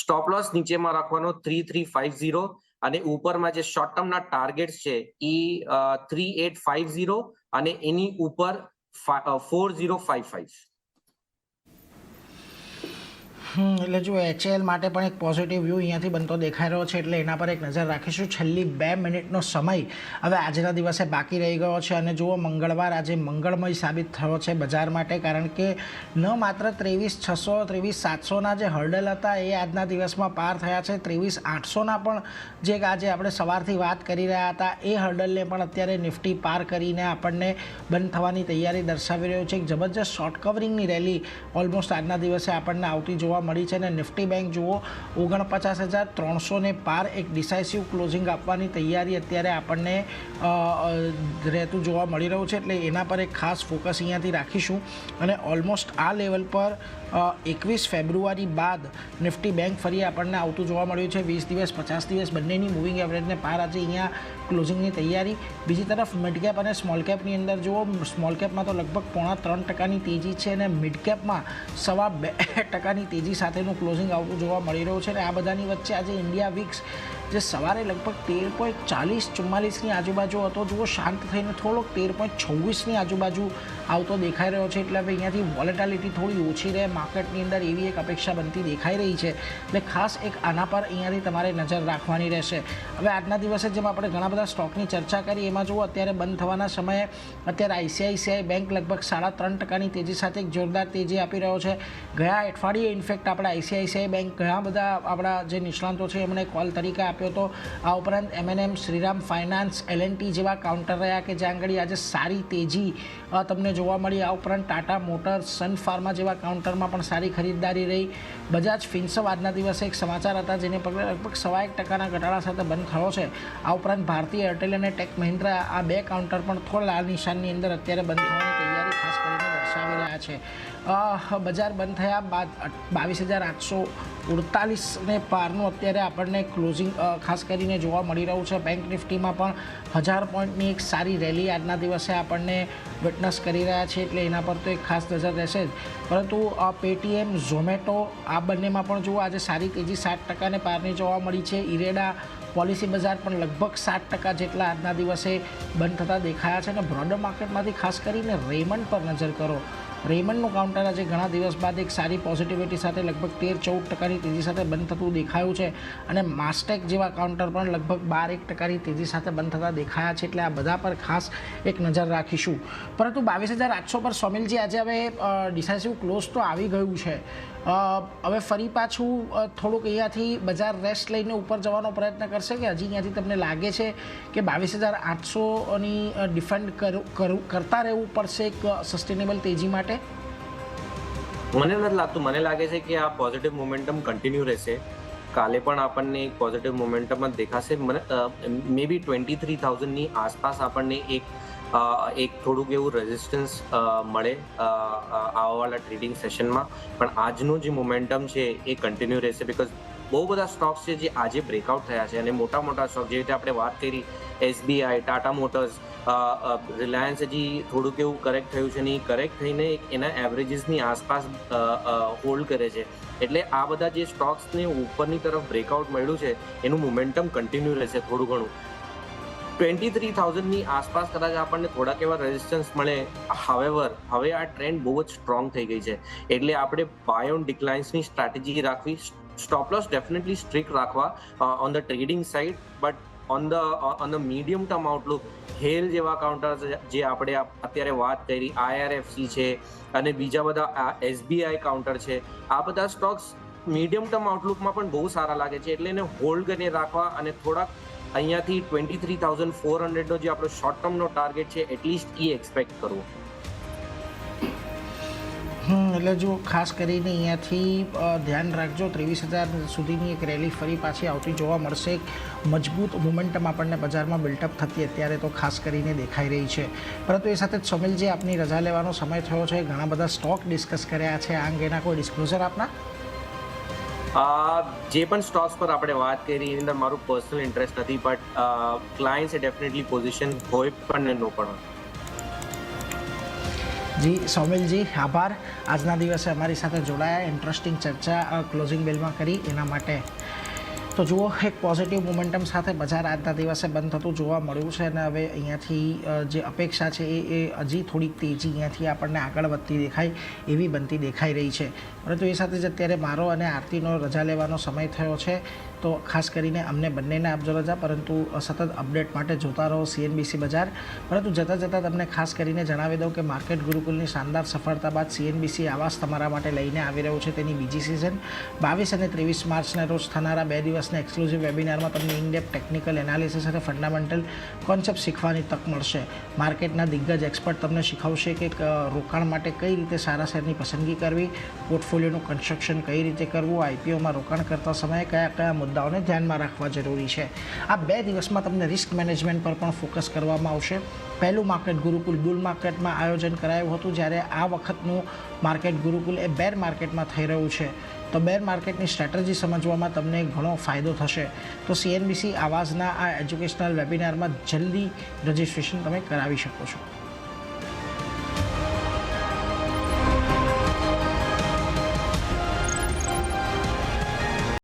સ્ટોપ લોસ નીચેમાં રાખવાનો 3350 અને ઉપરમાં જે શોર્ટ ટર્મના ટાર્ગેટ્સ છે એ 3850 અને એની ઉપર 4055. એટલે જો HAL માટે પણ એક પોઝિટિવ વ્યૂ અહીંયાથી બનતો દેખાઈ રહ્યો છે, એટલે એના પર એક નજર રાખીશું. છેલ્લી 2 મિનિટનો સમય હવે આજના દિવસે બાકી રહી ગયો છે અને જુઓ મંગળવાર આજે મંગળમય સાબિત થયો છે બજાર માટે, કારણ કે ન માત્ર 23,600 23,700ના જે હર્ડલ હતા એ આજના દિવસમાં પાર થયા છે. 23,800ના પણ જે આજે આપણે સવારથી વાત કરી રહ્યા હતા એ હર્ડલને પણ અત્યારે નિફ્ટી પાર કરીને આપણને બંધ થવાની તૈયારી દર્શાવી રહ્યો છે. એક જબરજસ્ત શોર્ટ કવરિંગની રેલી ઓલમોસ્ટ આજના દિવસે આપણને આવતી જોવા મળી છે અને નિફ્ટી બેંક જુઓ 49,300ને પાર એક ડિસાઇસિવ ક્લોઝિંગ આપવાની તૈયારી અત્યારે આપણને રહેતું જોવા મળી રહ્યું છે, એટલે એના પર એક ખાસ ફોકસ અહીંયાથી રાખીશું. અને ઓલમોસ્ટ આ લેવલ પર 21 ફેબ્રુઆરી બાદ નિફ્ટી બેંક ફરી આપણને આવતું જોવા મળ્યું છે. 20 દિવસ 50 દિવસ બંનેની મૂવિંગ એવરેજને પાર આજે અહીંયા ક્લોઝિંગની તૈયારી. બીજી તરફ મિડ કેપ અને સ્મોલ કેપની અંદર જુઓ, સ્મોલ કેપમાં તો લગભગ 3.25% તેજી છે અને મિડ કેપમાં 2.25% તેજી સાથેનું ક્લોઝિંગ આવતું જોવા મળી રહ્યું છે. અને આ બધાની વચ્ચે આજે ઇન્ડિયા વિક્સ જે સવારે લગભગ 13.40-44ની આજુબાજુ હતો, જુઓ શાંત થઈને થોડોક 13.26ની આજુબાજુ આવતો દેખાઈ રહ્યો છે. એટલે હવે અહીંયાથી વોલેટાલિટી થોડી ઓછી રહે માર્કેટની અંદર એવી એક અપેક્ષા બનતી દેખાઈ રહી છે, એટલે ખાસ એક આના પર અહીંયાથી તમારે નજર રાખવાની રહેશે. હવે આજના દિવસે જેમ આપણે ઘણા બધા સ્ટોકની ચર્ચા કરી એમાં જુઓ અત્યારે બંધ થવાના સમયે અત્યારે ICICI બેંક લગભગ 3.5% તેજી સાથે એક જોરદાર તેજી આપી રહ્યો છે. ગયા અઠવાડિયે ઇનફેક્ટ આપણે ICICI બેંક ઘણા બધા આપણા જે નિષ્ણાંતો છે એમણે કોલ તરીકે આપ્યો હતો. આ ઉપરાંત M&M, શ્રીરામ ફાઇનાન્સ, L&T જેવા કાઉન્ટર રહ્યા કે જ્યાં આગળ આજે સારી તેજી તમને જોવા મળી. આ ઉપરાંત ટાટા મોટર્સ, સન ફાર્મા જેવા કાઉન્ટરમાં પણ સારી ખરીદદારી રહી. બજાજ ફિન્સર્વ આજના દિવસે એક સમાચાર હતા જેને પગલે લગભગ 1.25% ઘટાડા સાથે બંધ થયો છે. આ ઉપરાંત ભારતીય એરટેલ અને ટેક મહિન્દ્રા આ બે કાઉન્ટર પણ થોડા લાલ નિશાનની અંદર અત્યારે બંધ થવાની તૈયારી ખાસ કરીને દર્શાવી રહ્યા છે. બજાર બંધ થયા બાદ 22,848ને પારનું અત્યારે આપણને ક્લોઝિંગ ખાસ કરીને જોવા મળી રહ્યું છે. બેંક નિફ્ટીમાં પણ 1000 પોઈન્ટની એક સારી રેલી આજના દિવસે આપણને વિટનેસ કરી રહ્યા છે, એટલે એના પર તો એક ખાસ નજર રહેશે જ. પરંતુ પેટીએમ, ઝોમેટો આ બંનેમાં પણ જુઓ આજે સારી તેજી 7%ને પારની જોવા મળી છે. ઇરેડા, પોલિસી બજાર પણ લગભગ 7% જેટલા આજના દિવસે બંધ થતા દેખાયા છે. અને બ્રોડર માર્કેટમાંથી ખાસ કરીને રેમન્ડ પર નજર કરો. રેમન્ડનું કાઉન્ટર આજે ઘણા દિવસ બાદ એક સારી પોઝિટિવિટી સાથે લગભગ 13-14%ની તેજી સાથે બંધ થતું દેખાયું છે. અને માસ્ટેક જેવા કાઉન્ટર પણ લગભગ 12-1%ની તેજી સાથે બંધ થતા દેખાયા છે, એટલે આ બધા પર ખાસ એક નજર રાખીશું. પરંતુ 22,800 પર સોમિલજી આજે હવે ડિસાઇસિવ ક્લોઝ તો આવી ગયું છે. હવે ફરી પાછું થોડુંક અહીંયાથી બજાર રેસ્ટ લઈને ઉપર જવાનો પ્રયત્ન કરશે કે હજી અહીંયાથી તમને લાગે છે કે 22,800ની ડિફેન્ડ કરતા રહેવું પડશે એક સસ્ટેનેબલ તેજી માટે? મને નથી લાગતું. મને લાગે છે કે આ પોઝિટિવ મોમેન્ટમ કન્ટિન્યુ રહેશે. કાલે પણ આપણને એક પોઝિટિવ મોમેન્ટમ જ દેખાશે. મને મે બી 23,000ની આસપાસ આપણને એક થોડુંક એવું રેઝિસ્ટન્સ મળે આવાવાળા ટ્રેડિંગ સેશનમાં, પણ આજનું જે મોમેન્ટમ છે એ કન્ટિન્યુ રહેશે. બિકોઝ બહુ બધા સ્ટોક્સ છે જે આજે બ્રેકઆઉટ થયા છે અને મોટા મોટા સ્ટોક જેવી રીતે આપણે વાત કરી SBI, ટાટા મોટર્સ, રિલાયન્સ હજી થોડુંક એવું કરેક્ટ થયું છે ને એ કરેક્ટ થઈને એના એવરેજીસની આસપાસ હોલ્ડ કરે છે. એટલે આ બધા જે સ્ટોક્સને ઉપરની તરફ બ્રેકઆઉટ મળ્યું છે એનું મોમેન્ટમ કન્ટિન્યુ રહેશે થોડું ઘણું. 23,000ની આસપાસ કદાચ આપણને થોડાક એવા રેઝિસ્ટન્સ મળે. હાવેવર હવે આ ટ્રેન્ડ બહુ જ સ્ટ્રોંગ થઈ ગઈ છે, એટલે આપણે બાય ઓન ડિક્લાઇન્સની સ્ટ્રેટેજી રાખવી. સ્ટોપ લોસ ડેફિનેટલી સ્ટ્રિક્ટ રાખવા on the trading side, but on the medium term outlook હેલ જેવા કાઉન્ટર જે આપણે અત્યારે વાત કરી, IRFC છે અને બીજા બધા SBI કાઉન્ટર છે, આ બધા સ્ટોક્સ મીડિયમ ટર્મ આઉટલુકમાં પણ બહુ સારા લાગે છે, એટલે એને હોલ્ડ કરીને રાખવા અને થોડાક અહીંયાથી 23,400નો જે આપણો શોર્ટ ટર્મનો ટાર્ગેટ છે એટલીસ્ટ એ એક્સપેક્ટ કરવો. એટલે જો ખાસ કરીને અહીંયાથી ધ્યાન રાખજો, 23,000 સુધીની એક રેલી ફરી પાછી આવતી જોવા મળશે. એક મજબૂત મોમેન્ટમ આપણને બજારમાં બિલ્ટઅપ થતી અત્યારે તો ખાસ કરીને દેખાઈ રહી છે. પરંતુ એ સાથે જ સોમિલજી, આપની રજા લેવાનો સમય થયો છે, ઘણા બધા સ્ટોક ડિસ્કસ કર્યા છે, આ અંગેના કોઈ ડિસ્ક્લોઝર આપના? જે પણ સ્ટોક્સ પર આપણે વાત કરી એની અંદર મારું પર્સનલ ઇન્ટરેસ્ટ નથી, બટ ક્લાયન્ટ્સે ડેફિનેટલી પોઝિશન હોય પણ ને નો પણ હોય. જી સોમિલજી, આભાર આજના દિવસે અમારી સાથે જોડાયા, ઇન્ટરેસ્ટિંગ ચર્ચા ક્લોઝિંગ બેલમાં કરી એના માટે. તો જુઓ, એક પોઝિટિવ મોમેન્ટમ સાથે બજાર આજના દિવસે બંધ થતું જોવા મળ્યું છે અને હવે અહીંયાથી જે અપેક્ષા છે એ હજી થોડીક તેજી અહીંયાથી આપણને આગળ વધતી દેખાય એવી બનતી દેખાઈ રહી છે. પરંતુ એ સાથે જ અત્યારે મારો અને આરતીનો રજા લેવાનો સમય થયો છે, તો ખાસ કરીને અમને બંનેને આપજો રજા, પરંતુ સતત અપડેટ માટે જોતા રહો CNBC બજાર. પરંતુ જતાં જતાં તમને ખાસ કરીને જણાવી દઉં કે માર્કેટ ગુરુકુલની શાનદાર સફળતા બાદ CNBC આવાસ તમારા માટે લઈને આવી રહ્યું છે તેની બીજી સિઝન. 22 અને 23 માર્ચના રોજ થનારા 2 દિવસના એક્સક્લુઝિવ વેબિનારમાં તમને ઇનડેપ્થ ટેકનિકલ એનાલિસિસ અને ફંડામેન્ટલ કોન્સેપ્ટ શીખવાની તક મળશે. માર્કેટના દિગ્ગજ એક્સપર્ટ તમને શીખવશે કે રોકાણ માટે કઈ રીતે સારા શેરની પસંદગી કરવી, પોર્ટફોલિયોનું કન્સ્ટ્રક્શન કઈ રીતે કરવું, IPOમાં રોકાણ કરતા સમયે કયા કયા મુદ્દાઓને ધ્યાનમાં રાખવા જરૂરી છે. આ 2 દિવસમાં તમને રિસ્ક મેનેજમેન્ટ પર પણ ફોકસ કરવામાં આવશે. પહેલું માર્કેટ ગુરુકુલ બુલ માર્કેટમાં આયોજન કરાયું હતું, જ્યારે આ વખતનું માર્કેટ ગુરુકુલ એ બેર માર્કેટમાં થઈ રહ્યું છે. તો બેર માર્કેટની સ્ટ્રેટેજી સમજવામાં તમને ઘણો ફાયદો થશે. તો CNBC આવાસના આ એજ્યુકેશનલ વેબિનારમાં જલ્દી રજિસ્ટ્રેશન તમે કરાવી શકો છો.